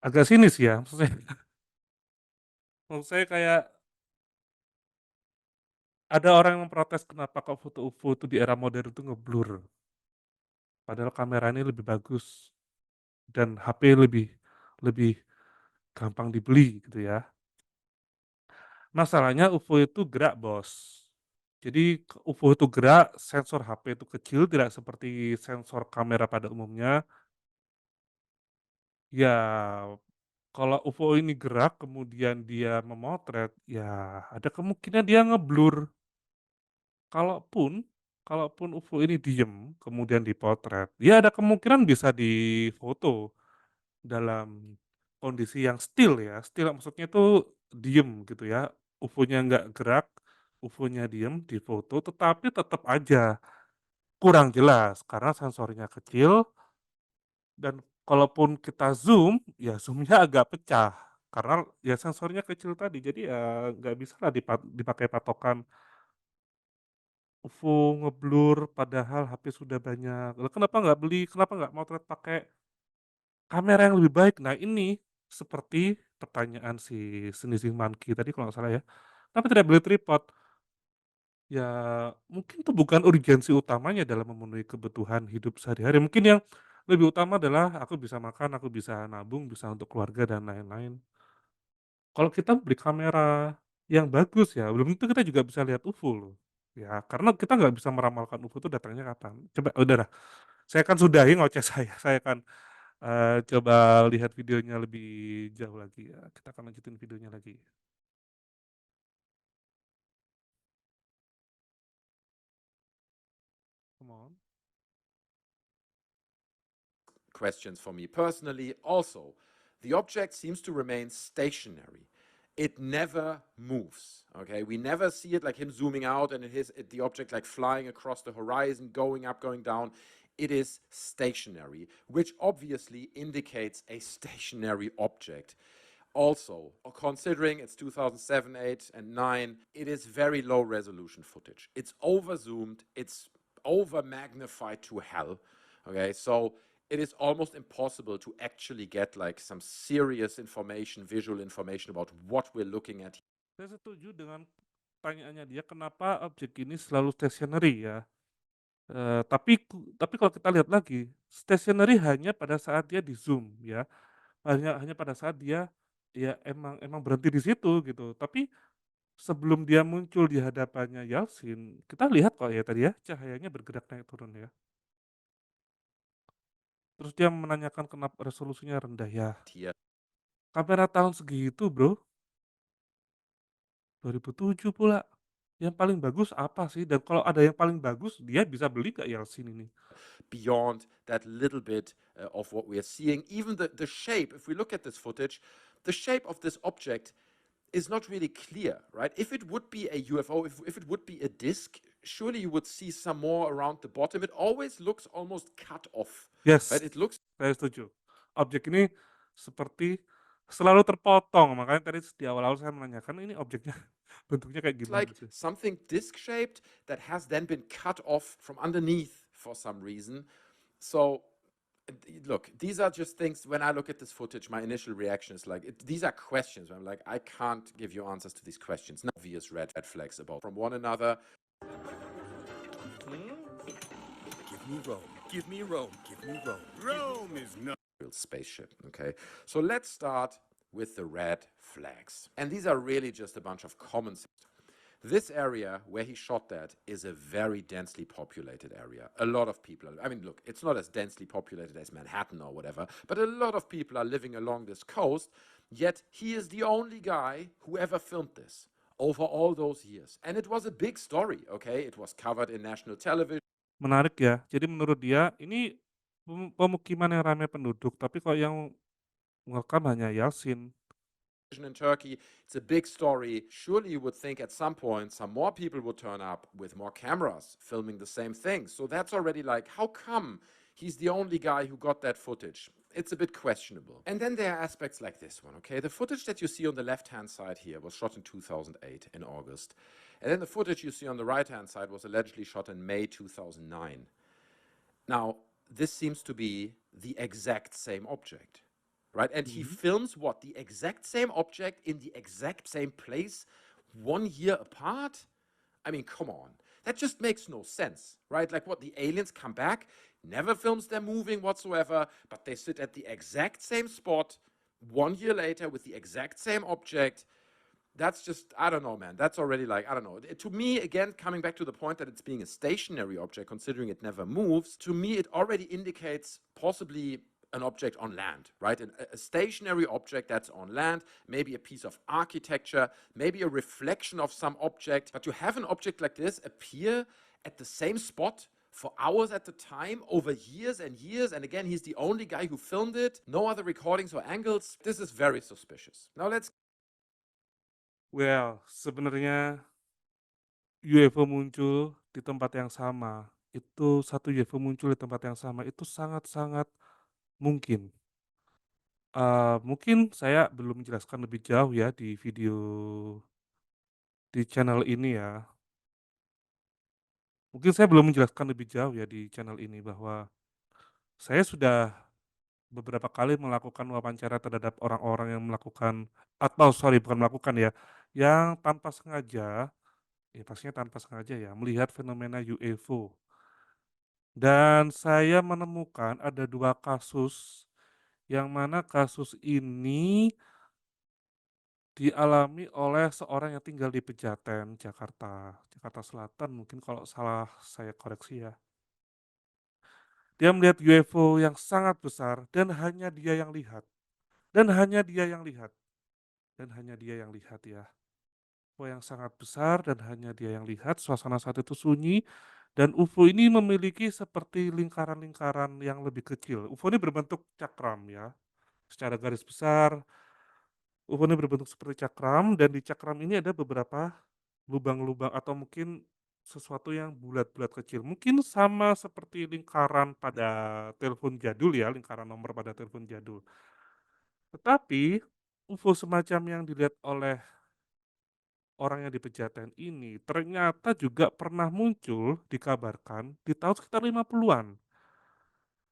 agak sinis ya, maksud saya kayak ada orang yang memprotes kenapa kok foto UFO itu di era modern itu ngeblur, padahal kamera ini lebih bagus dan HP lebih lebih gampang dibeli gitu ya. Masalahnya UFO itu gerak Bos. Jadi UFO itu gerak, sensor HP itu kecil tidak seperti sensor kamera pada umumnya. Ya kalau UFO ini gerak kemudian dia memotret, ya ada kemungkinan dia ngeblur. Kalaupun kalaupun UFO ini diem, kemudian dipotret, ya ada kemungkinan bisa difoto dalam kondisi yang still ya, still maksudnya itu diem gitu ya, UFO-nya nggak gerak, UFO-nya diem, difoto, tetapi tetap aja kurang jelas karena sensornya kecil dan kalaupun kita zoom, ya zoom-nya agak pecah karena ya sensornya kecil tadi. Jadi ya nggak bisalah dipakai patokan UFO ngeblur padahal HP sudah banyak, lah kenapa nggak beli, kenapa nggak motret pakai kamera yang lebih baik? Nah ini, seperti pertanyaan si Sneezing Monkey tadi kalau nggak salah ya, kenapa tidak beli tripod? Ya mungkin itu bukan urgensi utamanya dalam memenuhi kebutuhan hidup sehari-hari, mungkin yang lebih utama adalah aku bisa makan, aku bisa nabung, bisa untuk keluarga dan lain-lain. Kalau kita beli kamera yang bagus ya, belum tentu kita juga bisa lihat UFO loh, ya karena kita nggak bisa meramalkan UFO itu datangnya kapan. Coba udah dah, saya akan sudahi ngoceh saya akan, coba lihat videonya lebih jauh lagi ya, kita akan lanjutin videonya lagi. Come on. Questions for me personally. Also, the object seems to remain stationary. It never moves. Okay, we never see it like him zooming out and the object like flying across the horizon, going up, going down. It is stationary, which obviously indicates a stationary object. Also, considering it's 2007, 8, and 9, it is very low resolution footage. It's over zoomed. It's over magnified to hell. Okay, so it is almost impossible to actually get like some serious information, visual information about what we're looking at. Saya setuju dengan pertanyaannya dia, kenapa objek ini selalu stationary ya? Tapi kalau kita lihat lagi, stationary hanya pada saat dia di-zoom ya, hanya hanya pada saat dia, ya emang berhenti di situ gitu. Tapi sebelum dia muncul di hadapannya Yeltsin, kita lihat kok ya tadi ya, cahayanya bergerak naik turun ya. Terus dia menanyakan kenapa resolusinya rendah, ya Here, kamera tahun segitu Bro, 2007 pula. Yang paling bagus apa sih? Dan kalau ada yang paling bagus, dia bisa beli nggak Yeltsin ini? beyond that little bit of what we are seeing. Even the shape, if we look at this footage, the shape of this object is not really clear, right? If it would be a UFO, if it would be a disk, surely you would see some more around the bottom. It always looks almost cut off, Yes, right? It looks saya setuju. Objek ini seperti selalu terpotong, makanya tadi di awal-awal saya menanyakan ini objeknya bentuknya kayak gimana like sih? something disc shaped that has then been cut off from underneath for some reason. So look, these are just things. When I look at this footage, my initial reaction is like, these are questions. I'm like, I can't give you answers to these questions. No obvious red flags about from one another. Give me Rome. Give me Rome. Give me Rome. Rome is not. Real spaceship. Okay, so let's start with the red flags, and these are really just a bunch of common sense. This area where he shot that is a very densely populated area. A lot of people, I mean, look, it's not as densely populated as Manhattan or whatever, but a lot of people are living along this coast, yet he is the only guy who ever filmed this over all those years. And it was a big story, okay? It was covered in national television. Menarik ya, jadi menurut dia ini pemukiman yang ramai penduduk, tapi kok yang ngerekam hanya Yeltsin. In Turkey, it's a big story. Surely you would think at some point some more people would turn up with more cameras filming the same thing. So that's already like, how come he's the only guy who got that footage? It's a bit questionable. And then there are aspects like this one, okay? The footage that you see on the left-hand side here was shot in 2008 in August. And then the footage you see on the right-hand side was allegedly shot in May 2009. Now, this seems to be the exact same object, right? And he films what? The exact same object in the exact same place 1 year apart? I mean, come on. That just makes no sense, right? Like what, the aliens come back, never films them moving whatsoever, but they sit at the exact same spot 1 year later with the exact same object. That's just, I don't know, man. That's already like, I don't know. To me, again, coming back to the point that it's being a stationary object, considering it never moves, to me, it already indicates possibly an object on land, right? A stationary object that's on land, maybe a piece of architecture, maybe a reflection of some object. But to have an object like this appear at the same spot for hours at a time over years and years, and again, he's the only guy who filmed it, no other recordings or angles, this is very suspicious. Now let's Well, sebenarnya UFO muncul di tempat yang sama, satu UFO muncul di tempat yang sama itu sangat-sangat mungkin. Mungkin saya belum menjelaskan lebih jauh ya di video di channel ini ya. Mungkin saya belum menjelaskan lebih jauh ya di channel ini bahwa saya sudah beberapa kali melakukan wawancara terhadap orang-orang yang melakukan atau sorry bukan melakukan ya, yang tanpa sengaja, ya pastinya tanpa sengaja ya, melihat fenomena UFO. Dan saya menemukan ada 2 kasus, yang mana kasus ini dialami oleh seorang yang tinggal di Pejaten, Jakarta Selatan mungkin kalau salah saya koreksi ya. Dia melihat UFO yang sangat besar dan hanya dia yang lihat, dan hanya dia yang lihat, dan hanya dia yang lihat ya. UFO yang sangat besar dan hanya dia yang lihat, suasana saat itu sunyi, dan UFO ini memiliki seperti lingkaran-lingkaran yang lebih kecil. UFO ini berbentuk cakram ya, secara garis besar, UFO ini berbentuk seperti cakram dan di cakram ini ada beberapa lubang-lubang atau mungkin sesuatu yang bulat-bulat kecil. Mungkin sama seperti lingkaran pada telepon jadul ya, lingkaran nomor pada telepon jadul. Tetapi UFO semacam yang dilihat oleh orang yang di Pejaten ini ternyata juga pernah muncul dikabarkan di tahun sekitar 50-an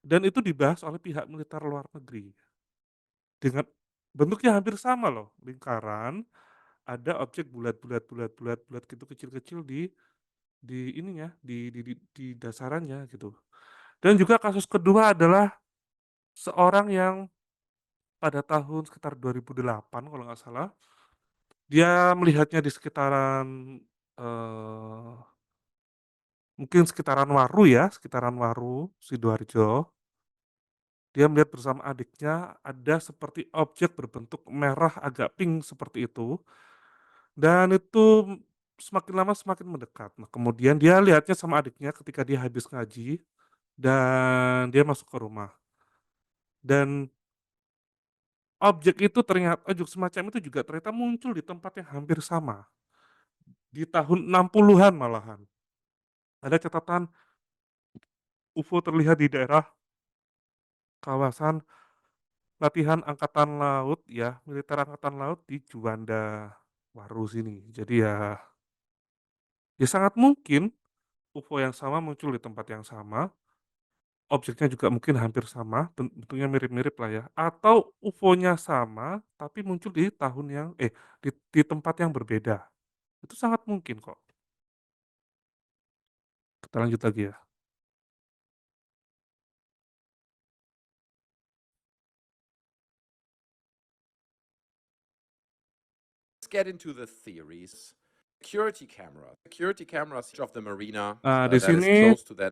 dan itu dibahas oleh pihak militer luar negeri dengan bentuknya hampir sama loh, lingkaran, ada objek bulat gitu kecil-kecil di ininya, di dasarannya gitu. Dan juga kasus kedua adalah seorang yang pada tahun sekitar 2008 kalau nggak salah, dia melihatnya di sekitaran, eee, mungkin sekitaran Waru ya, sekitaran Waru, Sidoarjo. Dia melihat bersama adiknya ada seperti objek berbentuk merah agak pink seperti itu, dan itu semakin lama semakin mendekat. Nah, kemudian dia lihatnya sama adiknya ketika dia habis ngaji dan dia masuk ke rumah. Dan objek semacam itu juga ternyata muncul di tempat yang hampir sama, di tahun 60-an malahan. Ada catatan UFO terlihat di daerah kawasan latihan angkatan laut ya, militer angkatan laut di Juanda, Waru sini. Jadi ya sangat mungkin UFO yang sama muncul di tempat yang sama, objeknya juga mungkin hampir sama, bentuknya mirip-mirip lah ya, atau UFO-nya sama tapi muncul di tahun yang di tempat yang berbeda. Itu sangat mungkin kok. Kita lanjut lagi ya. Let's get into the theories. Security cameras of the marina Nah, di that is sini close to that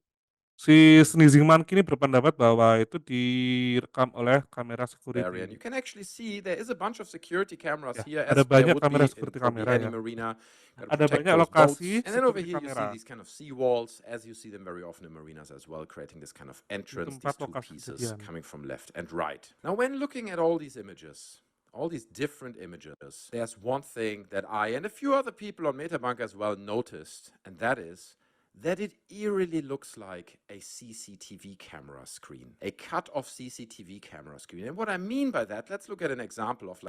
si Sneezing Monkey ini berpendapat bahwa itu direkam oleh kamera area. And you security. can actually see there is a bunch of security cameras Ya, here, ada as there banyak would kamera be in security probably kamera any ya. marina. Got to Ada protect banyak those boats. lokasi And then over security here you see kamera these kind of sea walls, as you see them very often in marinas as well, creating this kind of di entrance, these tempat two lokasi pieces kejadian. coming from left and right. Now, when looking at all these images, all these different images, there's one thing that I and a few other people on Metabank as well noticed, and that is that it eerily looks like a CCTV camera screen, a cut-off CCTV camera screen. And what I mean by that, let's look at an example of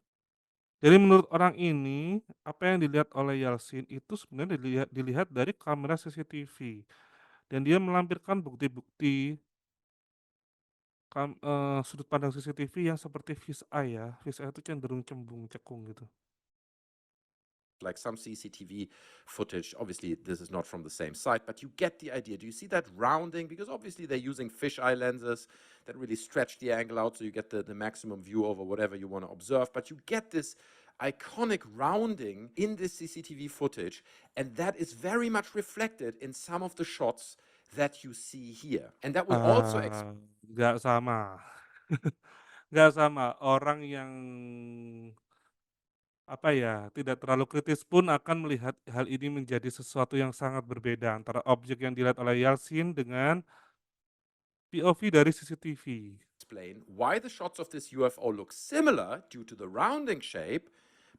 Jadi menurut orang ini, apa yang dilihat oleh Yalsin itu sebenarnya dilihat dari kamera CCTV dan dia melampirkan bukti-bukti sudut pandang CCTV yang seperti fish eye ya. Fish eye itu cenderung cembung, cekung gitu. like some CCTV footage. Obviously, this is not from the same site, but you get the idea. Do you see that rounding? Because obviously they're using fisheye lenses that really stretch the angle out so you get the maximum view over whatever you want to observe. But you get this iconic rounding in this CCTV footage, and that is very much reflected in some of the shots that you see here. And that was also Nggak sama. Nggak sama. Orang yang apa ya, tidak terlalu kritis pun akan melihat hal ini menjadi sesuatu yang sangat berbeda antara objek yang dilihat oleh Yalsin dengan POV dari CCTV. explain why the shots of this UFO look similar due to the rounding shape,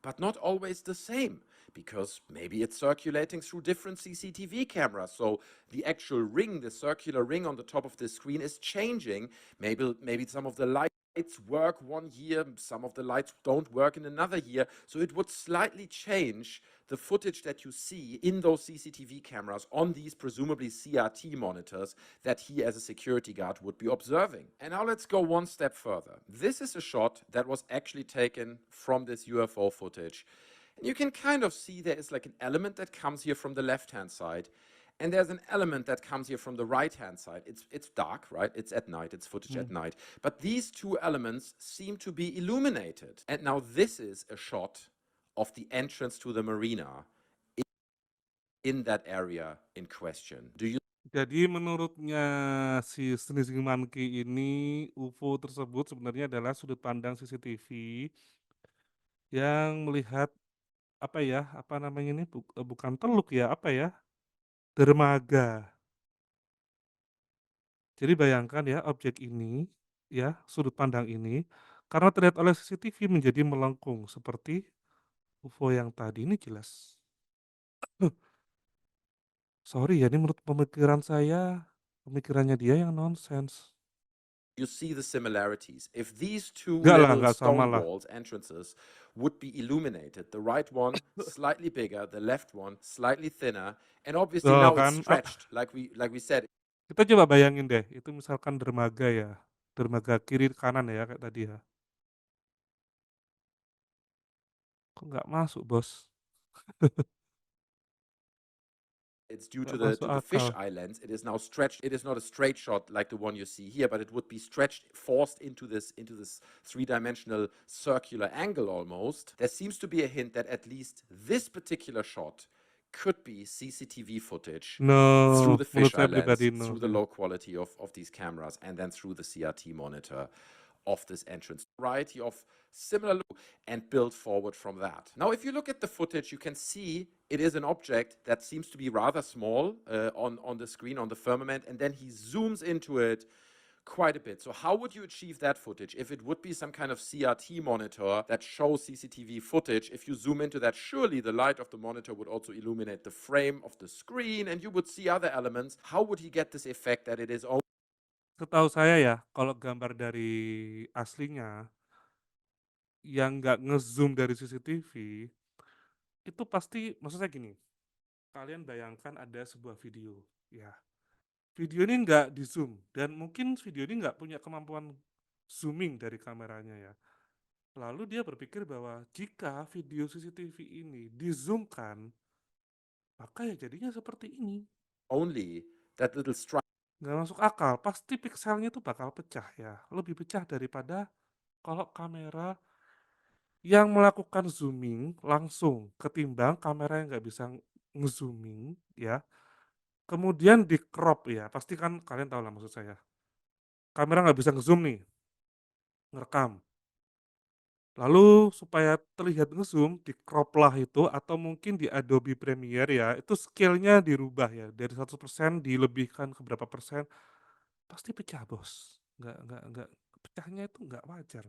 but not always the same. Because maybe it's circulating through different CCTV cameras. So the actual ring, the circular ring on the top of the screen is changing. Maybe some of the lights work one year, some of the lights don't work in another year. So it would slightly change the footage that you see in those CCTV cameras on these presumably CRT monitors that he, as a security guard, would be observing. And now let's go one step further. This is a shot that was actually taken from this UFO footage. And you can kind of see there is like an element that comes here from the left-hand side, and there's an element that comes here from the right-hand side. It's dark, right? It's at night, it's footage at night. But these two elements seem to be illuminated. And now this is a shot of the entrance to the marina in that area in question. Do you Jadi menurutnya si Sneezing Monkey ini, UFO tersebut sebenarnya adalah sudut pandang CCTV yang melihat apa ya, apa namanya ini, bukan teluk ya, apa ya, dermaga. Jadi bayangkan ya objek ini, ya, sudut pandang ini, karena terlihat oleh CCTV menjadi melengkung seperti UFO yang tadi ini jelas. Sorry ya, ini menurut pemikiran saya, pemikirannya dia yang nonsens. you see the similarities. If these two Enggak lah, little nggak sama stone lah. walls, entrances, would be illuminated, the right one slightly bigger, the left one slightly thinner, and obviously Tuh now it's kan, stretched, like we said. kita coba bayangin deh, itu misalkan dermaga ya, dermaga kiri kanan ya kayak tadi ya. Kok nggak masuk, Bos? It's due Nggak to masuk the akal. fisheye lens. It is now stretched. It is not a straight shot like the one you see here, but it would be stretched, forced into this three-dimensional circular angle almost. There seems to be a hint that at least this particular shot could be CCTV footage through No, the menurut saya fisheye lens, pribadi no through the sih. low quality of these cameras, and then through the CRT monitor of this entrance. Variety of similar look and build forward from that. Now, if you look at the footage, you can see it is an object that seems to be rather small on the screen, on the firmament, and then he zooms into it quite a bit. So how would you achieve that footage? If it would be some kind of CRT monitor that shows CCTV footage, if you zoom into that, surely the light of the monitor would also illuminate the frame of the screen and you would see other elements. How would he get this effect that it is only Setahu saya ya, kalau gambar dari aslinya yang nggak nge-zoom dari CCTV, itu pasti maksud saya gini, kalian bayangkan ada sebuah video, ya. Video ini nggak di-zoom dan mungkin video ini nggak punya kemampuan zooming dari kameranya ya. Lalu dia berpikir bahwa jika video CCTV ini di-zoom-kan, maka ya jadinya seperti ini. only that little stripe Nggak masuk akal, pasti pikselnya itu bakal pecah ya. Lebih pecah daripada kalau kamera yang melakukan zooming langsung ketimbang kamera yang nggak bisa nge-zooming ya. Kemudian di crop ya, pasti kan kalian tahu lah maksud saya. Kamera nggak bisa nge-zoom nih, ngerekam. Lalu supaya terlihat nge-zoom, di crop lah itu atau mungkin di Adobe Premiere ya, itu scale-nya dirubah ya, dari 100% dilebihkan ke berapa persen, pasti pecah, Bos. Nggak pecahnya itu nggak wajar.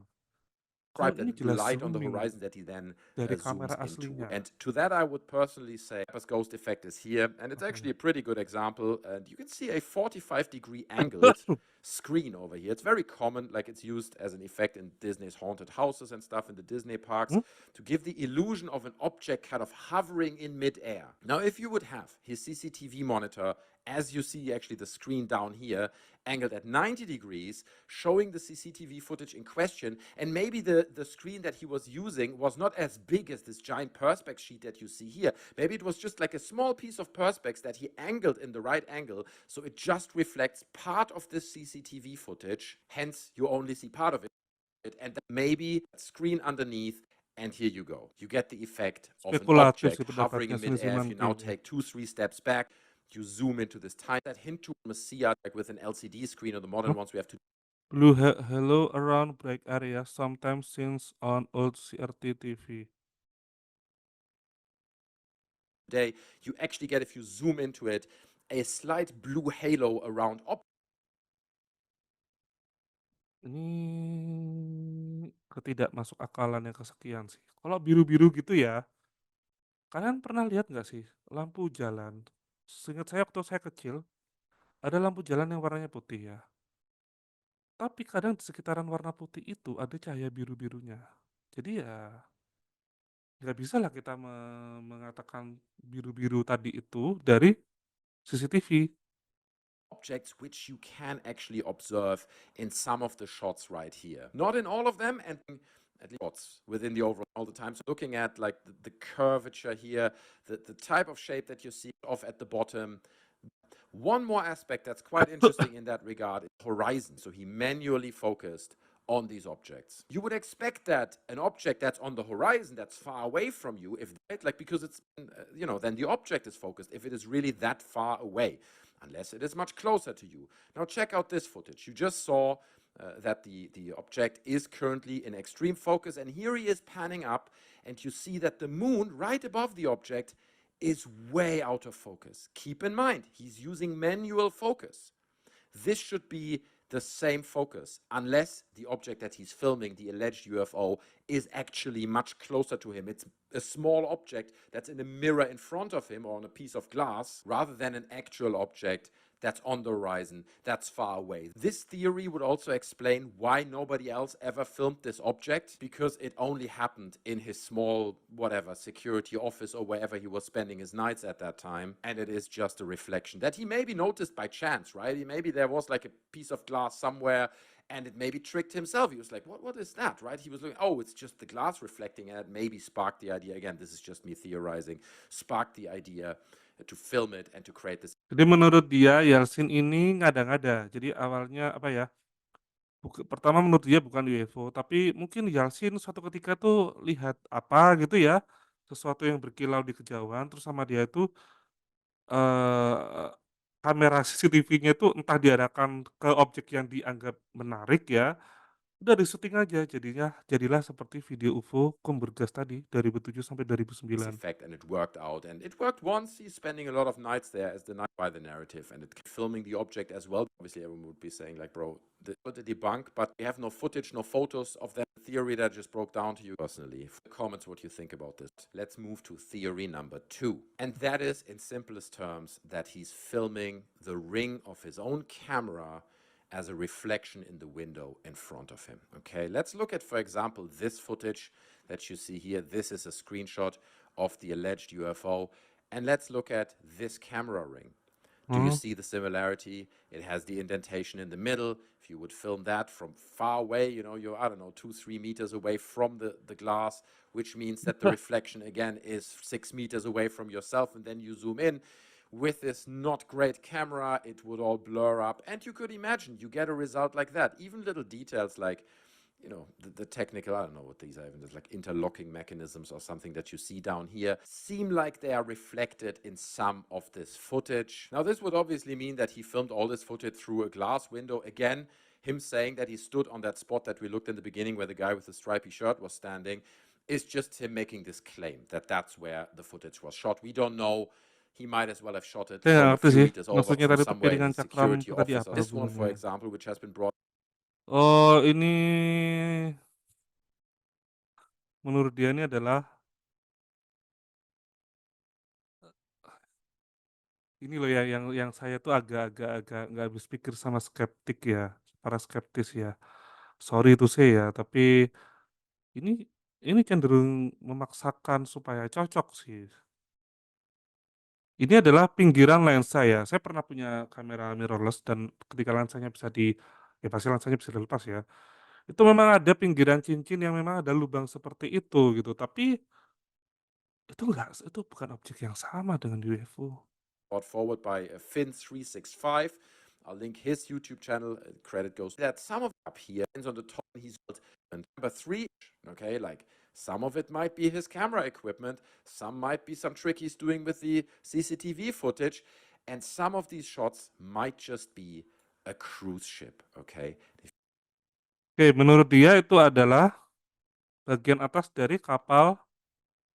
Kalau that ini little jelas light on the zooming horizon that he then dari zooms kamera into. aslinya. And to that, I would personally say Kasper's ghost effect is here, and it's actually a pretty good example. And you can see a 45-degree angled screen over here. It's very common, like it's used as an effect in Disney's haunted houses and stuff in the Disney parks to give the illusion of an object kind of hovering in midair. Now, if you would have his CCTV monitor, as you see actually the screen down here, angled at 90 degrees, showing the CCTV footage in question, and maybe the screen that he was using was not as big as this giant Perspex sheet that you see here. Maybe it was just like a small piece of Perspex that he angled in the right angle, so it just reflects part of this CCTV footage, hence you only see part of it, and then maybe screen underneath. And here you go. You get the effect of an Spekulatif object sih hovering pendapatnya in midair. If you now seniman-seniman. take 2-3 steps back, you zoom into this tiny, that hint to Messiah, like with an LCD screen, or the modern ones we have Blue halo around bright area, sometimes seen on old CRT TV. today. You actually get, if you zoom into it, a slight blue halo around Ini ketidak masuk akalan yang kesekian sih. Kalau biru-biru gitu ya, kalian pernah lihat nggak sih lampu jalan? Seingat saya waktu saya kecil, ada lampu jalan yang warnanya putih ya. Tapi kadang di sekitaran warna putih itu ada cahaya biru-birunya. Jadi ya nggak bisa lah kita mengatakan biru-biru tadi itu dari CCTV. objects which you can actually observe in some of the shots right here. Not in all of them, and at least shots within the overall all the time. So looking at like the curvature here, the type of shape that you see off at the bottom. One more aspect that's quite interesting in that regard is horizon. So he manually focused on these objects. You would expect that an object that's on the horizon, that's far away from you, if like because it's then the object is focused. If it is really that far away, unless it is much closer to you. Now check out this footage. You just saw that the object is currently in extreme focus, and here he is panning up, and you see that the moon right above the object is way out of focus. Keep in mind, he's using manual focus. This should be the same focus, unless the object that he's filming, the alleged UFO, is actually much closer to him. It's a small object that's in a mirror in front of him or on a piece of glass, rather than an actual object that's on the horizon, that's far away. This theory would also explain why nobody else ever filmed this object, because it only happened in his small, whatever, security office or wherever he was spending his nights at that time, and it is just a reflection that he maybe noticed by chance, right? Maybe there was like a piece of glass somewhere, and it maybe tricked himself. He was like, what is that, right? He was looking, oh, it's just the glass reflecting, and it maybe sparked the idea. Again, this is just me theorizing. Sparked the idea to film it and to create this. Jadi menurut dia Yeltsin ini ngada-ngada. Jadi awalnya apa ya, pertama menurut dia bukan UFO, tapi mungkin Yeltsin suatu ketika tuh lihat apa gitu ya, sesuatu yang berkilau di kejauhan, terus sama dia itu, eee, kamera CCTV-nya itu entah diarahkan ke objek yang dianggap menarik ya, udah di-syuting aja jadilah seperti video UFO Kumbergas tadi 2007 sampai 2009. Effect, and it worked out, and it worked once. He's spending a lot of nights there as the night by the narrative, and it filming the object as well. Obviously everyone would be saying like, bro, the debunk, but we have no footage, no photos of that theory that just broke down to you personally. Comments what you think about this. Let's move to theory number 2, and that is, in simplest terms, that he's filming the ring of his own camera as a reflection in the window in front of him. Okay, let's look at, for example, this footage that you see here. This is a screenshot of the alleged UFO, and let's look at this camera ring. Do you see the similarity? It has the indentation in the middle. If you would film that from far away, you know, you're, I don't know, 2-3 meters away from the glass, which means that the reflection again is 6 meters away from yourself, and then you zoom in. With this not great camera, it would all blur up, and you could imagine you get a result like that. Even little details like, you know, the technical, I don't know what these are, even just like interlocking mechanisms or something that you see down here, seem like they are reflected in some of this footage. Now, this would obviously mean that he filmed all this footage through a glass window. Again, him saying that he stood on that spot that we looked in the beginning where the guy with the stripy shirt was standing is just him making this claim that that's where the footage was shot. We don't know. He might as well have shot it Saya nggak from a ngerti few sih, meters over maksudnya from tadi tuh somewhere in piringan the cakram security itu tadi office. apa This one, for hubungannya? example, which has been brought. Oh, ini menurut dia ini adalah ini loh yang saya tuh agak nggak habis pikir sama skeptik ya, para skeptis ya. Sorry to say ya, tapi ini ini cenderung memaksakan supaya cocok sih. Ini adalah pinggiran lensa ya. Saya pernah punya kamera mirrorless dan ketika lensanya bisa ya pasti lensanya bisa dilepas ya. Itu memang ada pinggiran cincin yang memang ada lubang seperti itu gitu, tapi itu bukan objek yang sama dengan UFO. Brought forward by Finn365. I'll link his YouTube channel. Credit goes that some of up here is on the top. He's and number 3. Okay, like some of it might be his camera equipment, some might be some trick he's doing with the CCTV footage, and some of these shots might just be a cruise ship. Okay. Oke, menurut dia itu adalah bagian atas dari kapal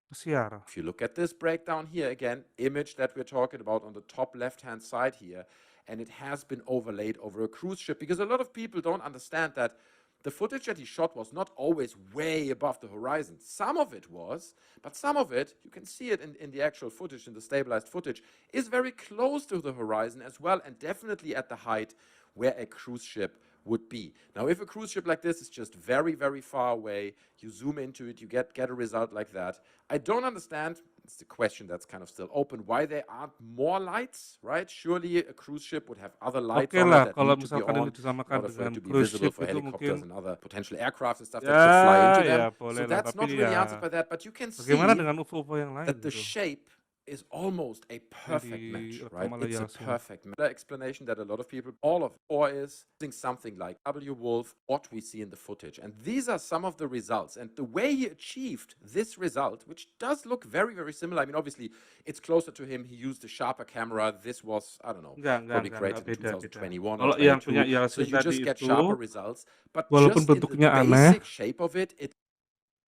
pesiar. If you look at this breakdown here again, image that we're talking about on the top left-hand side here, and it has been overlaid over a cruise ship, because a lot of people don't understand that the footage that he shot was not always way above the horizon. Some of it was, but some of it, you can see it in the actual footage, in the stabilized footage, is very close to the horizon as well, and definitely at the height where a cruise ship would be. Now, if a cruise ship like this is just very, very far away, you zoom into it, you get a result like that. I don't understand, it's the question that's kind of still open, why there aren't more lights, right? Surely a cruise ship would have other lights Oke on it lah, that kalau need to be misalkan ini on in disamakan order for dengan it to be cruise visible ship for itu helicopters mungkin and other potential aircraft and stuff that could fly into them. boleh So lah, that's tapi not really ya answered by that, but you can bagaimana see dengan UFO-UFO yang lain that the gitu shape is almost a perfect match, right? direkam oleh It's a Yeltsin. perfect match. The explanation that a lot of people, all of or is using something like W. Wolf, what we see in the footage. And these are some of the results. And the way he achieved this result, which does look very, very similar. I mean, obviously, it's closer to him. He used a sharper camera. This was, I don't know, probably created in beda. 2021 Kalau or yang punya 22. So Yeltsin you tadi just get itu, sharper results. But walaupun just in the bentuknya aneh, basic shape of it, it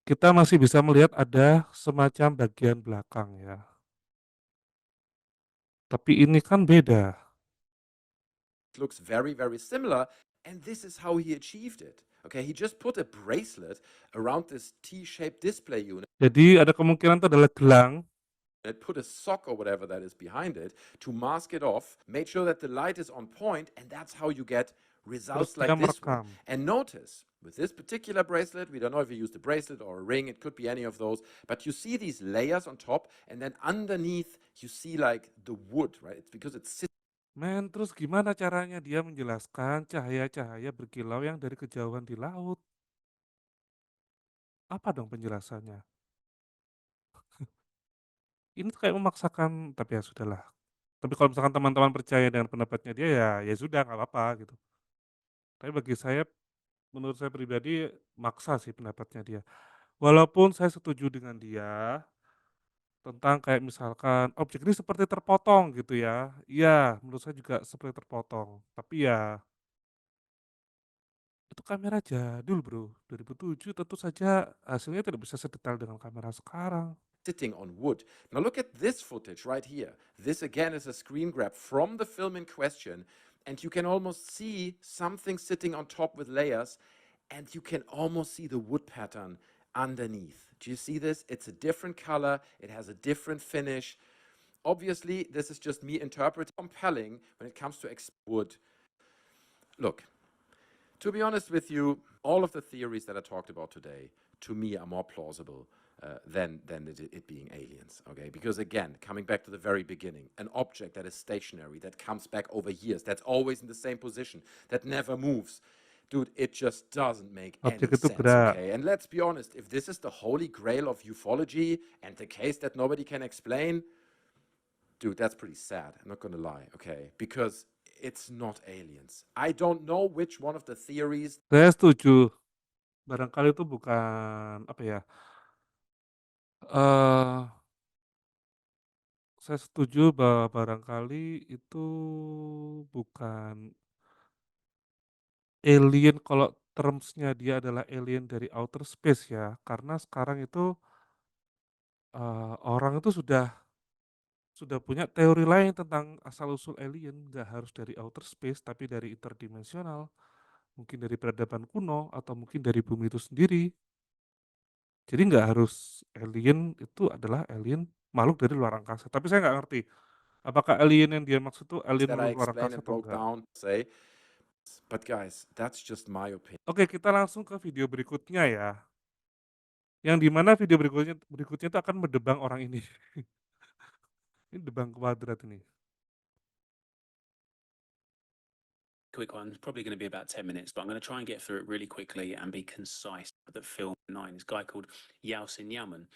kita masih bisa melihat ada semacam bagian belakang ya. Tapi ini kan beda. looks very, very similar. And this is how he achieved it. Okay, he just put a bracelet around this T-shaped display unit. Jadi ada kemungkinan itu adalah gelang it, put a sock or whatever that is behind it to mask it off, made sure that the light is on point, and that's how you get Terus results dia like this one. merekam. And notice, with this particular bracelet, we don't know if you used a bracelet or a ring, it could be any of those, but you see these layers on top, and then underneath you see like the wood, right? It's because it's sitting. Men, terus gimana caranya dia menjelaskan cahaya-cahaya berkilau yang dari kejauhan di laut? Apa dong penjelasannya? Ini tuh kayak memaksakan, tapi ya sudahlah. Tapi kalau misalkan teman-teman percaya dengan pendapatnya dia, ya sudah nggak apa-apa gitu. Tapi bagi saya, menurut saya pribadi, maksa sih pendapatnya dia. Walaupun saya setuju dengan dia, tentang kayak misalkan objek ini seperti terpotong gitu ya. Iya, menurut saya juga seperti terpotong. Tapi ya, itu kamera jadul Bro, 2007 tentu saja hasilnya tidak bisa sedetail dengan kamera sekarang. Sitting on wood. Now look at this footage right here. This again is a screen grab from the film in question, and you can almost see something sitting on top with layers, and you can almost see the wood pattern underneath. Do you see this? It's a different color, it has a different finish. Obviously, this is just me interpreting compelling when it comes to wood. Look, to be honest with you, all of the theories that I talked about today, to me, are more plausible than it being aliens, okay? Because again, coming back to the very beginning, an object that is stationary, that comes back over years, that's always in the same position, that never moves, dude, it just doesn't make any Objek itu sense, gerak. okay? And let's be honest, if this is the holy grail of ufology and the case that nobody can explain, dude, that's pretty sad. I'm not gonna lie, okay? Because it's not aliens. I don't know which one of the theories. Saya setuju. Barangkali itu bukan apa ya? eh saya setuju bahwa barangkali itu bukan alien kalau termsnya dia adalah alien dari outer space ya. Karena sekarang itu orang itu sudah punya teori lain tentang asal-usul alien, nggak harus dari outer space, tapi dari interdimensional, mungkin dari peradaban kuno, atau mungkin dari bumi itu sendiri. Jadi nggak harus alien itu adalah alien makhluk dari luar angkasa. Tapi saya nggak ngerti, apakah alien yang dia maksud itu alien That I makhluk luar explained angkasa and atau broke enggak. down, say, but guys, that's just my opinion. Oke, kita langsung ke video berikutnya ya. Yang dimana video berikutnya itu akan mendebang orang ini. Ini debang kuadrat ini. Quick one, it's probably going to be about 10 minutes, but I'm going to try and get through it really quickly and be concise. That film 9, this guy called Yao Sin Yaman.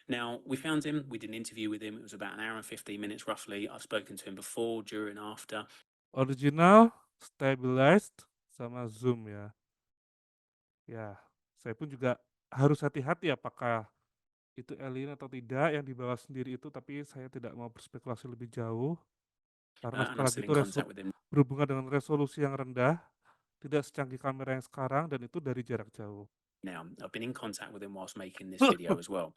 Now, we found him, we did an interview with him, it was about an hour and 15 minutes roughly. I've spoken to him before, during, after. Original, stabilized, sama zoom ya. Ya, saya pun juga harus hati-hati apakah itu alien atau tidak yang dibawa sendiri itu, tapi saya tidak mau berspekulasi lebih jauh karena And sekali I'm lagi still itu in contact with him berhubungan dengan resolusi yang rendah, tidak secanggih kamera yang sekarang, dan itu dari jarak jauh. now. I've been in contact with him whilst making this video as well.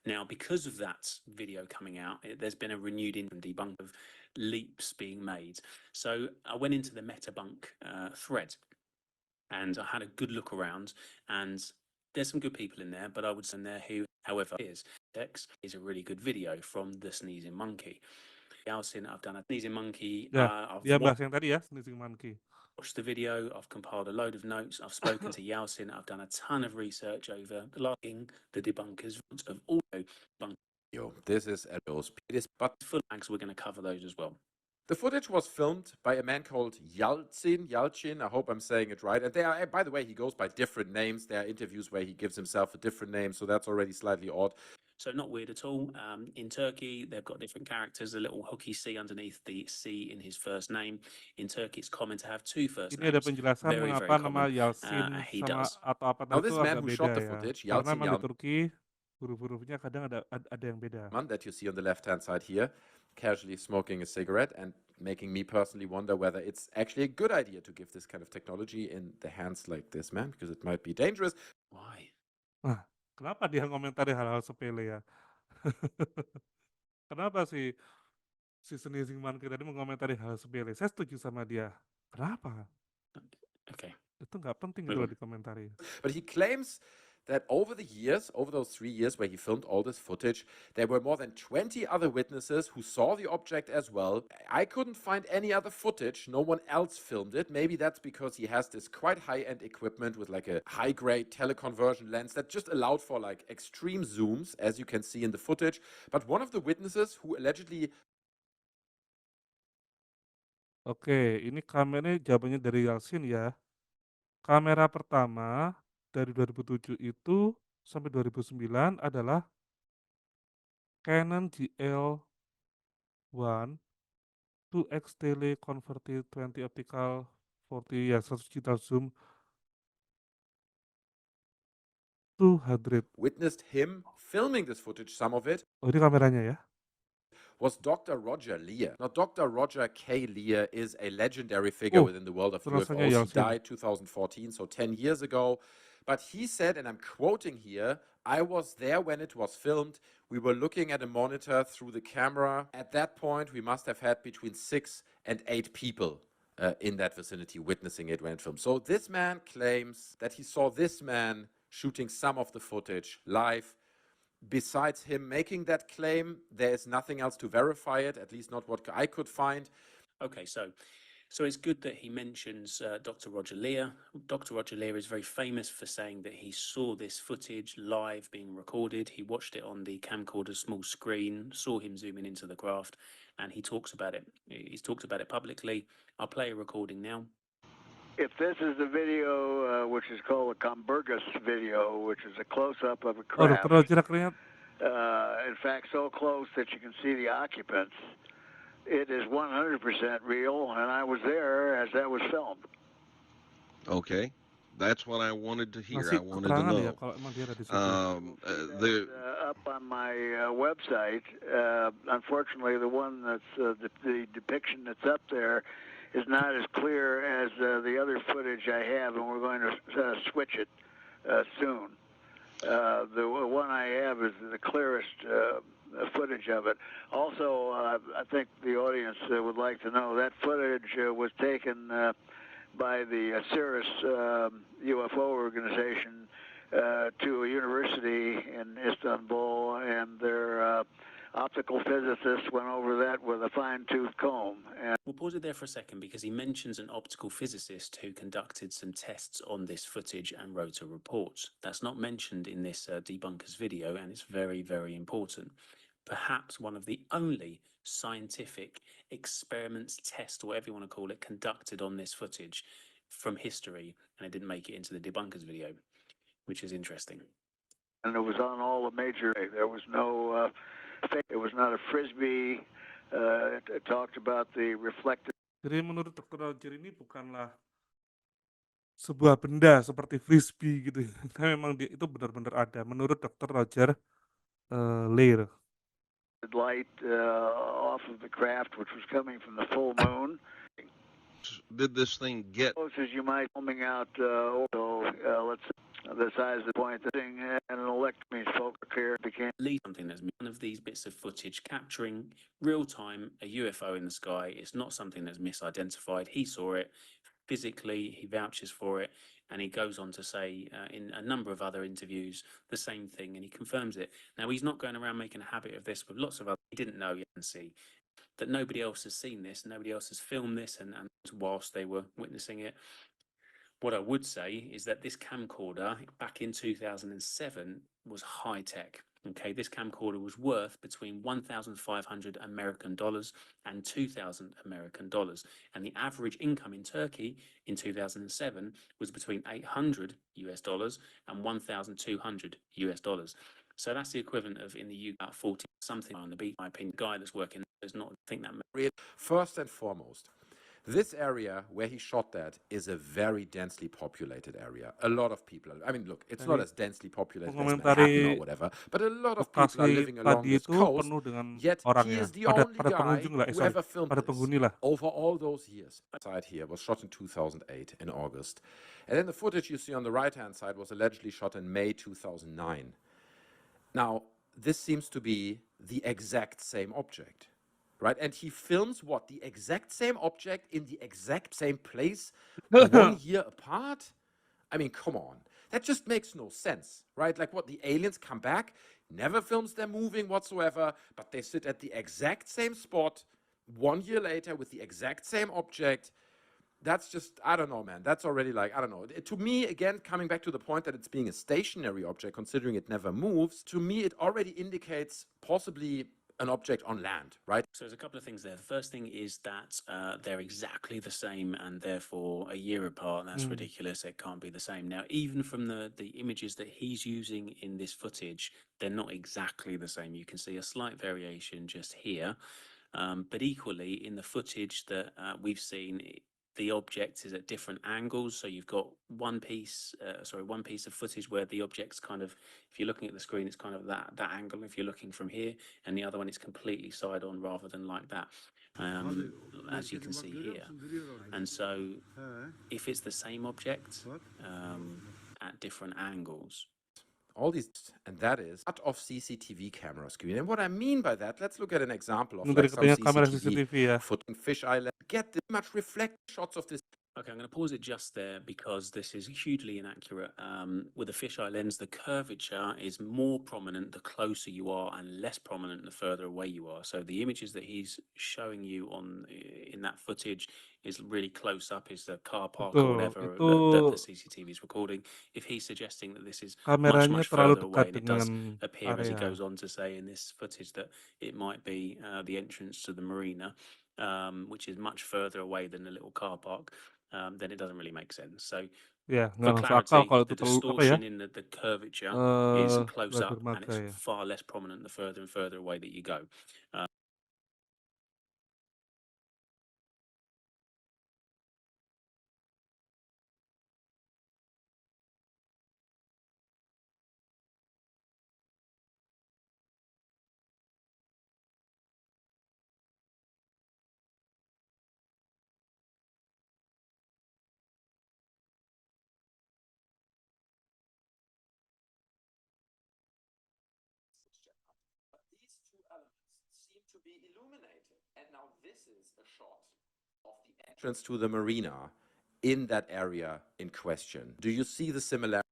Now, because of that video coming out, there's been a renewed debunk of leaps being made. So I went into the Metabunk thread and I had a good look around, and there's some good people in there, but I would say in there who, however, is a really good video from the Sneezing Monkey. I've done a Sneezing Monkey. Ya, I've dia bahas yang tadi ya, Sneezing Monkey. watched the video, I've compiled a load of notes, I've spoken to Yao-Sin, I've done a ton of research over the debunkers of all debunkers. Yo, this is a little speed, but Full mags, we're going to cover those as well. the footage was filmed by a man called Yalcin. I hope I'm saying it right. And they are, by the way, he goes by different names. There are interviews where he gives himself a different name, so that's already slightly odd. So not weird at all. In Turkey, they've got different characters, a little hooky C underneath the C in his first name. In Turkey, it's common to have two first Ini ada names. penjelasan Very, mengapa very nama common. Yalcin He sama does. atau apa Now tadi this itu man agak who beda shot the ya. footage, Karena Yalcin memang di Yalman, Turki huruf-hurufnya kadang ada yang beda. that you see on the left-hand side here, casually smoking a cigarette and making me personally wonder whether it's actually a good idea to give this kind of technology in the hands like this man, because it might be dangerous. Why? Nah, kenapa dia ngomentari hal-hal sepele ya? Kenapa si Sneezing Monkey tadi mengomentari hal sepele? Saya setuju sama dia. Kenapa? Okay. Itu nggak penting itu Move loh on. dikomentari. But he claims that over the years, over those 3 years where he filmed all this footage, there were more than 20 other witnesses who saw the object as well. I couldn't find any other footage. No one else filmed it. Maybe that's because he has this quite high-end equipment with like a high-grade teleconversion lens that just allowed for like extreme zooms, as you can see in the footage. But one of the witnesses who allegedly Oke, ini kameranya jawabannya dari Yalsin ya. Kamera pertama dari 2007 itu sampai 2009 adalah Canon GL1 2x tele converted 20 optical 40 ya 100 digital zoom 200. witnessed him filming this footage, some of it, Oh, ini kameranya ya. was Dr. Roger Lear. Now, Dr. Roger K. Lear is a legendary figure Oh, within the world of tulisannya UFOs. He Yalsin. died 2014, so 10 years ago. But he said, and I'm quoting here, I was there when it was filmed. We were looking at a monitor through the camera. At that point, we must have had between 6 and 8 people in that vicinity witnessing it when it filmed. So this man claims that he saw this man shooting some of the footage live. Besides him making that claim, there is nothing else to verify it, at least not what I could find. Okay, so it's good that he mentions Dr. Roger Lear. Dr. Roger Lear is very famous for saying that he saw this footage live being recorded. He watched it on the camcorder's small screen, saw him zooming into the craft, and he talks about it. He's talked about it publicly. I'll play a recording now. If this is the video, which is called a Comburgus video, which is a close-up of a Oh, craft, Dr. Roger akhirnya in fact so close that you can see the occupants, it is 100% real, and I was there as that was filmed. Okay, that's what I wanted to hear. ngasih I wanted to keterangan ya know. kalau emang dia ada di situ. The Up on my website, unfortunately, the one that's the depiction that's up there is not as clear as the other footage I have, and we're going to switch it soon. The one I have is the clearest footage of it. Also, I think the audience would like to know that footage was taken by the Cirrus UFO organization to a university in Istanbul, and their optical physicists went over that with a fine-tooth comb. And We'll pause it there for a second because he mentions an optical physicist who conducted some tests on this footage and wrote a report. That's not mentioned in this debunkers video, and it's very, very important. Perhaps one of the only scientific experiments, test, whatever you want to call it, conducted on this footage from history, and it didn't make it into the debunkers video, which is interesting. it was on all the major. There was no fake. It was not a frisbee. It talked about the reflected. Jadi menurut Dr. Roger ini bukanlah sebuah benda seperti frisbee gitu. Tapi memang dia itu benar-benar ada menurut Dr. Roger Lear. Light off of the craft, which was coming from the full moon. did this thing get? Close as you might coming out. Let's the size of the point. The thing and an electron focus here became. Something that's one of these bits of footage capturing real time a UFO in the sky. It's not something that's misidentified. He saw it physically, he vouches for it, and he goes on to say in a number of other interviews the same thing, and he confirms it. Now, he's not going around making a habit of this with lots of other. He didn't know yet and see that nobody else has seen this, nobody else has filmed this, and whilst they were witnessing it. What I would say is that this camcorder back in 2007 was high tech. Okay, this camcorder was worth between 1,500 American dollars and 2,000 American dollars. And the average income in Turkey in 2007 was between 800 US dollars and 1,200 US dollars. So that's the equivalent of in the UK about 40 something on the beat. My opinion, the guy that's working does not think that. First and foremost, this area where he shot that is a very densely populated area. A lot of people. I mean, look, it's not as densely populated as Manhattan or whatever, but a lot of people are living along this coast. Yet he is the only guy who ever filmed this over all those years. The side here was shot in 2008 in August, and then the footage you see on the right-hand side was allegedly shot in May 2009. Now, this seems to be the exact same object. Right? And he films what? The exact same object in the exact same place 1 year apart? I mean, come on. That just makes no sense, right? Like what, the aliens come back, never films them moving whatsoever, but they sit at the exact same spot 1 year later with the exact same object. That's just, I don't know, man. That's already like, I don't know. To me, again, coming back to the point that it's being a stationary object, considering it never moves, to me, it already indicates possibly an object on land, right? So there's a couple of things there. The first thing is that they're exactly the same and therefore a year apart. That's ridiculous. It can't be the same. Now, even from the images that he's using in this footage, they're not exactly the same. You can see a slight variation just here. But equally, in the footage that we've seen, the object is at different angles. So you've got one piece of footage where the object's kind of, if you're looking at the screen, it's kind of that angle. If you're looking from here, and the other one is completely side on rather than like that, as you can see here. And so, if it's the same object at different angles, all these, and that is part of CCTV camera screen. And what I mean by that, let's look at an example of Ini like dari some keterangan kamera CCTV CCTV ya. footage, Fish Island. Get this much reflect shots of this. Okay, I'm going to pause it just there because this is hugely inaccurate. With a fisheye lens, the curvature is more prominent the closer you are and less prominent the further away you are. So the images that he's showing you in that footage is really close up, is the car park or Betul, whatever itu that the CCTV is recording. If he's suggesting that this is kameranya much terlalu further away, dekat and it does dengan appear as he area. goes on to say in this footage that it might be the entrance to the marina, which is much further away than the little car park. Then it doesn't really make sense. So Ya, for nggak masuk akal clarity, kalau the itu terlalu apa ya? distortion in the curvature is close Lebar up and mata it's ya. far less prominent the further and further away that you go. But these two elements seem to be illuminated. And now this is a shot of the entrance to the marina in that area in question. Do you see the similarities?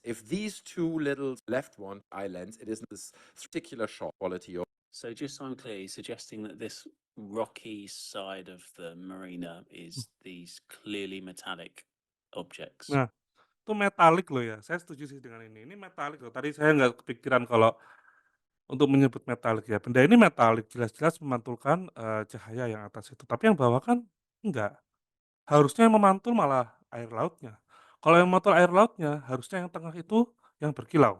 If these two little left one islands, it isn't this particular shot quality. So just so I'm clear, he's suggesting that this rocky side of the marina is these clearly metallic objects. Nah, itu metalik loh ya. Saya setuju sih dengan ini. Ini metalik loh. Tadi saya nggak kepikiran kalau untuk menyebut metalik ya. Benda ini metalik, jelas-jelas memantulkan cahaya yang atas itu. Tapi yang bawah kan enggak. Harusnya yang memantul malah air lautnya. Kalau yang memantul air lautnya, harusnya yang tengah itu yang berkilau.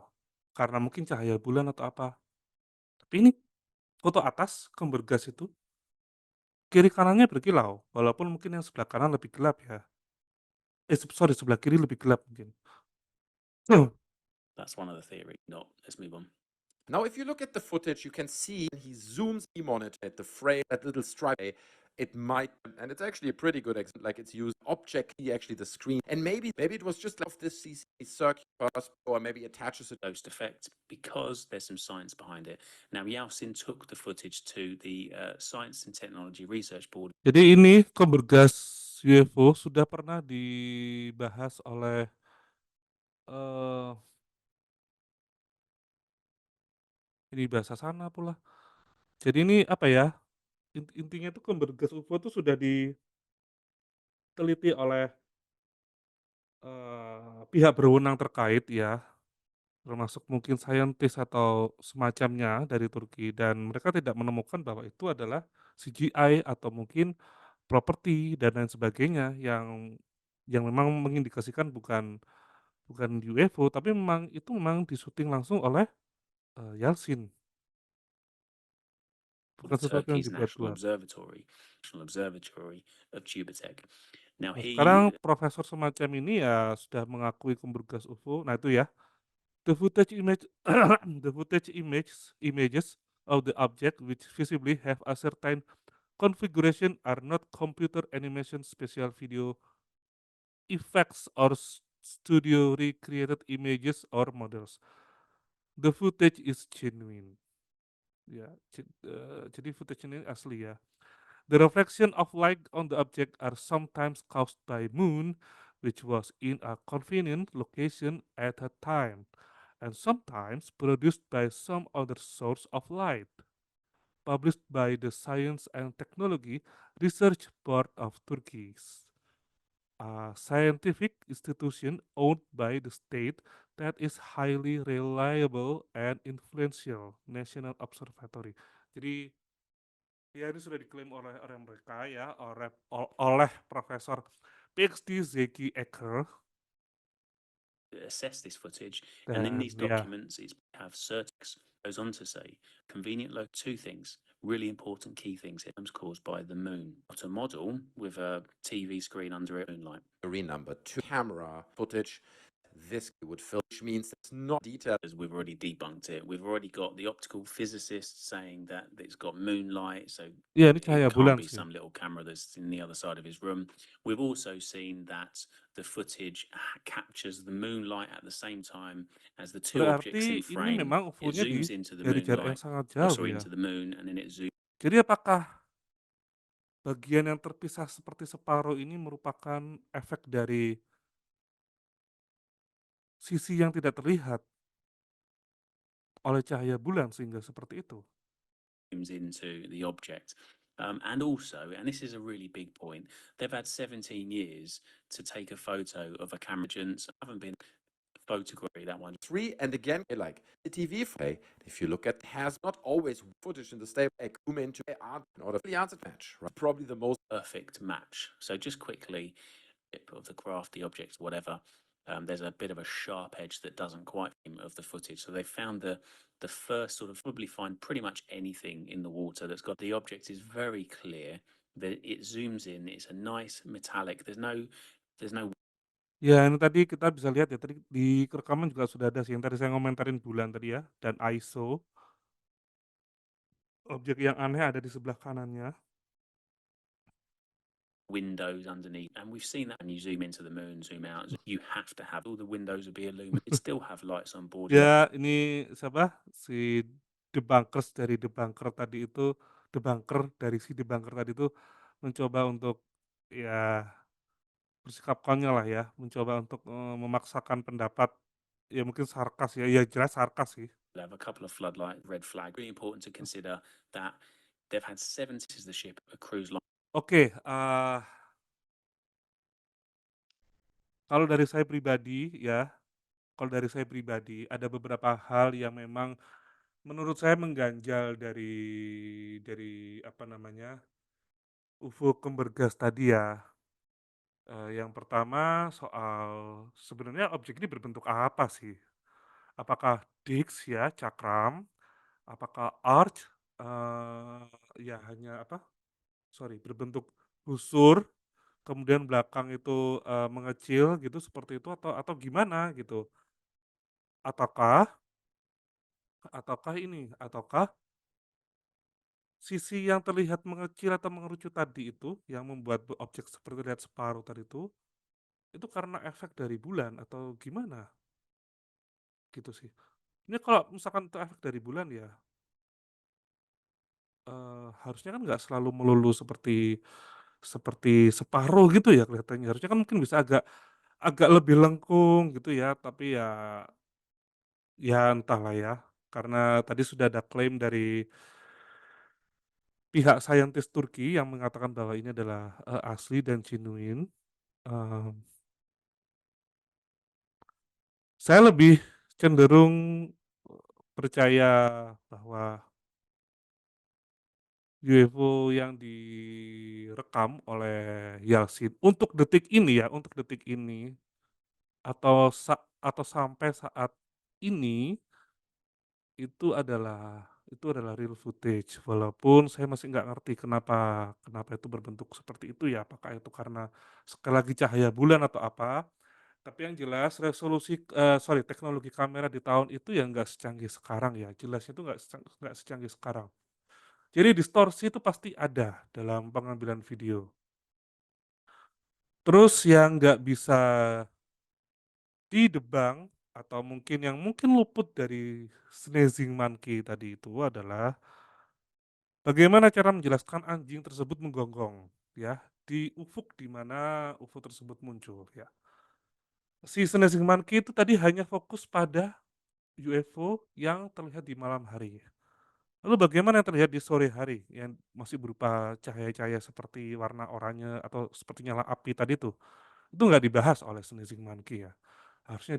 Karena mungkin cahaya bulan atau apa. Tapi ini foto atas Kumbergas itu kiri kanannya berkilau, walaupun mungkin yang sebelah kanan lebih gelap ya. Sorry, sebelah kiri lebih gelap mungkin. That's one of the theories. Let's move on. Now, if you look at the footage, you can see he zooms the monitor at the frame, that little stripe. It might, and it's actually a pretty good example, like it's used object, actually the screen, and maybe it was just of this CC circuit first, or maybe attaches it. Ghost effect because there's some science behind it. Now, Yao-Sin took the footage to the Science and Technology Research Board. Jadi ini Kumbergas UFO sudah pernah dibahas oleh ini bahasa sana pula. Jadi ini apa ya? Intinya tuh Kumbergas UFO tuh sudah diteliti oleh pihak berwenang terkait ya, termasuk mungkin saintis atau semacamnya dari Turki, dan mereka tidak menemukan bahwa itu adalah CGI atau mungkin properti dan lain sebagainya yang memang mengindikasikan bukan UFO, tapi memang itu disyuting langsung oleh Yeltsin. Bukan sesuatu yang Turkey's National dibuat-buat. Observatory of Tubatek. Now Nah, he sekarang profesor semacam ini ya sudah mengakui Kumbergas UFO. Nah itu ya, the footage images of the object which visibly have a certain configuration are not computer animation, special video effects, or studio recreated images or models. The footage is genuine. Ya, jadi footage ini asli ya. The reflection of light on the object are sometimes caused by moon, which was in a convenient location at a time, and sometimes produced by some other source of light. Published by the Science and Technology Research Board of Turkey, a scientific institution owned by the state that is highly reliable and influential national observatory. Jadi ya ini sudah diklaim oleh mereka ya, oleh Profesor PhD Zeki Eker assess this footage, and in dan these ya documents it's have certex goes on to say convenient low two things, really important key things, items caused by the moon. Got a model with a TV screen under it, moonlight. Number 2 camera footage. This would film, which means it's not detailed. As we've already debunked it, we've already got the optical physicists saying that it's got moonlight, so ya ini it cahaya can't bulan be sih. some little camera that's in the other side of his room. We've also seen that the footage captures the moonlight at the same time as the two objects in Berarti ini frame. memang It UFO-nya zooms into the dari jarak yang moonlight, sangat oh, jauh sorry, ya. into the moon, and then it zooms. Jadi apakah bagian yang terpisah seperti separuh ini merupakan efek dari sisi yang tidak terlihat oleh cahaya bulan sehingga seperti itu? Into the object. And also, and this is a really big point, they've had 17 years to take a photo of a camera. Haven't been photographed that one. 3, and again, like the TV frame, if you look at, has not always footage in the stable. Zoom into art in order for the answer match. Right? Probably the most Perfect match. So just quickly, of the craft, the object, whatever. There's a bit of a sharp edge that doesn't quite of the footage. So they found the first sort of probably find pretty much anything in the water that's got the object is very clear. That it zooms in. It's a nice metallic. There's no Ya ini tadi kita bisa lihat ya, tadi di rekaman juga sudah ada sih, yang tadi saya ngomentarin bulan tadi ya, dan ISO. Objek yang aneh ada di sebelah kanannya. windows underneath, and we've seen that when you zoom into the moon, zoom out, you have to have all the windows will be illuminated. Still have lights on board. Ya ini siapa si debunkers dari debunker tadi itu, debunker dari si debunker tadi itu mencoba untuk ya bersikap konyol lah ya, mencoba untuk memaksakan pendapat, ya mungkin sarkas ya, ya jelas sarkas sih. Have a couple of floodlight red flag. Really important to consider that they've had 70 as the ship, a cruise line. Oke, kalau dari saya pribadi ya, kalau dari saya pribadi ada beberapa hal yang memang menurut saya mengganjal dari apa namanya, UFO kember gas tadi ya. Yang pertama soal sebenarnya objek ini berbentuk apa sih? Apakah disk ya, cakram? Apakah arch? Ya hanya apa, sorry, berbentuk busur, kemudian belakang itu, mengecil gitu seperti itu atau gimana gitu? Ataukah ataukah sisi yang terlihat mengecil atau mengerucut tadi itu yang membuat objek seperti lihat separuh tadi itu karena efek dari bulan atau gimana? Gitu sih. Ini kalau misalkan itu efek dari bulan ya, harusnya kan nggak selalu melulu seperti seperti separuh gitu ya kelihatannya, harusnya kan mungkin bisa agak agak lebih lengkung gitu ya, tapi ya entahlah ya, karena tadi sudah ada klaim dari pihak saintis Turki yang mengatakan bahwa ini adalah, asli dan genuine, mmm, saya lebih cenderung, percaya bahwa UFO yang direkam oleh Yasin untuk detik ini ya, untuk detik ini atau sampai saat ini itu adalah real footage, walaupun saya masih nggak ngerti kenapa kenapa itu berbentuk seperti itu ya, apakah itu karena sekali lagi cahaya bulan atau apa, tapi yang jelas teknologi kamera di tahun itu ya nggak secanggih sekarang ya, jelasnya itu nggak secanggih sekarang. Jadi distorsi itu pasti ada dalam pengambilan video. Terus yang nggak bisa didebang atau mungkin luput dari sneezing monkey tadi itu adalah bagaimana cara menjelaskan anjing tersebut menggonggong ya di ufuk di mana UFO tersebut muncul ya. Si Sneezing Monkey itu tadi hanya fokus pada UFO yang terlihat di malam hari. Lalu bagaimana yang terlihat di sore hari yang masih berupa cahaya-cahaya seperti warna oranye atau seperti nyala api tadi tuh, itu nggak dibahas oleh Sneezing Monkey ya. Harusnya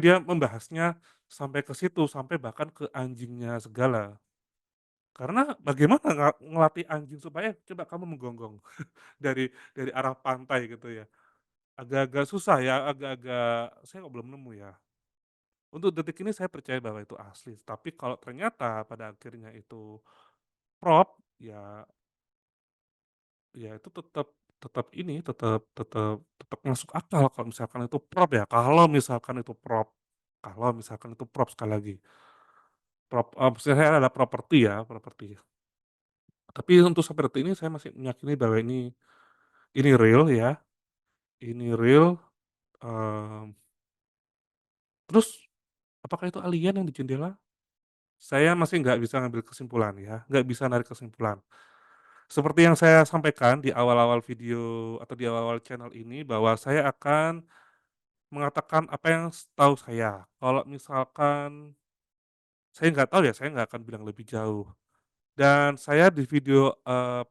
dia membahasnya sampai ke situ, sampai bahkan ke anjingnya segala. Karena bagaimana ngelatih anjing supaya coba kamu menggonggong dari arah pantai gitu ya. Agak-agak susah ya, saya kok belum nemu ya. Untuk detik ini saya percaya bahwa itu asli, tapi kalau ternyata pada akhirnya itu prop, ya itu tetap tetap ini, tetap tetap tetap masuk akal kalau misalkan itu prop ya, kalau misalkan itu prop sekali lagi, maksud saya adalah properti ya, properti. Tapi untuk sampai detik ini saya masih meyakini bahwa ini real ya, ini real, mmm, terus apakah itu alien yang di jendela? Saya masih nggak bisa ngambil kesimpulan ya, nggak bisa narik kesimpulan. Seperti yang saya sampaikan di awal-awal video atau di awal-awal channel ini bahwa saya akan mengatakan apa yang setahu saya. Kalau misalkan saya nggak tahu ya, saya nggak akan bilang lebih jauh. Dan saya di video,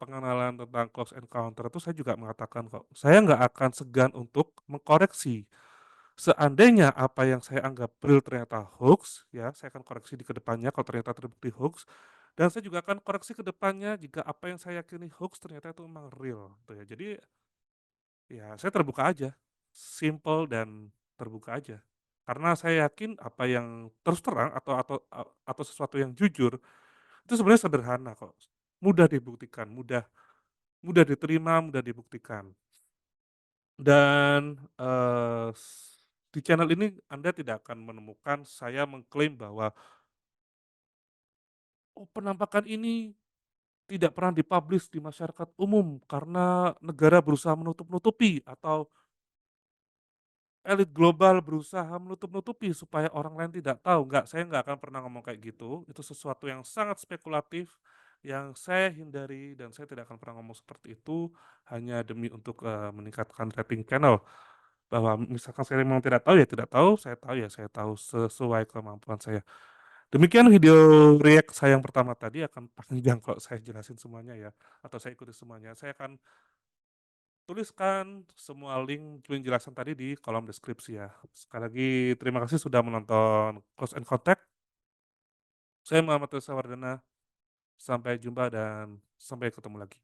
pengenalan tentang Close Encounter itu saya juga mengatakan kok, saya nggak akan segan untuk mengkoreksi. Seandainya apa yang saya anggap real ternyata hoax, ya saya akan koreksi di kedepannya kalau ternyata terbukti hoax, dan saya juga akan koreksi ke depannya jika apa yang saya yakini hoax ternyata itu memang real, gitu ya. Jadi, ya saya terbuka aja, simple dan terbuka aja. Karena saya yakin apa yang terus terang atau sesuatu yang jujur, itu sebenarnya sederhana kok, mudah dibuktikan, mudah mudah diterima, mudah dibuktikan. Dan, di channel ini Anda tidak akan menemukan saya mengklaim bahwa, "Oh, penampakan ini tidak pernah dipublish di masyarakat umum karena negara berusaha menutup-nutupi," atau elit global berusaha menutup-nutupi supaya orang lain tidak tahu. Enggak, saya nggak akan pernah ngomong kayak gitu. Itu sesuatu yang sangat spekulatif, yang saya hindari dan saya tidak akan pernah ngomong seperti itu hanya demi untuk, meningkatkan rating channel. Bahwa misalkan saya memang tidak tahu, ya tidak tahu, saya tahu sesuai kemampuan saya. Demikian video react saya yang pertama tadi, akan panjang kalau saya jelasin semuanya ya, atau saya ikuti semuanya. Saya akan tuliskan semua link penjelasan tadi di kolom deskripsi ya. Sekali lagi terima kasih sudah menonton Close and Contact. Saya Muhammad Reza Wardana, sampai jumpa dan sampai ketemu lagi.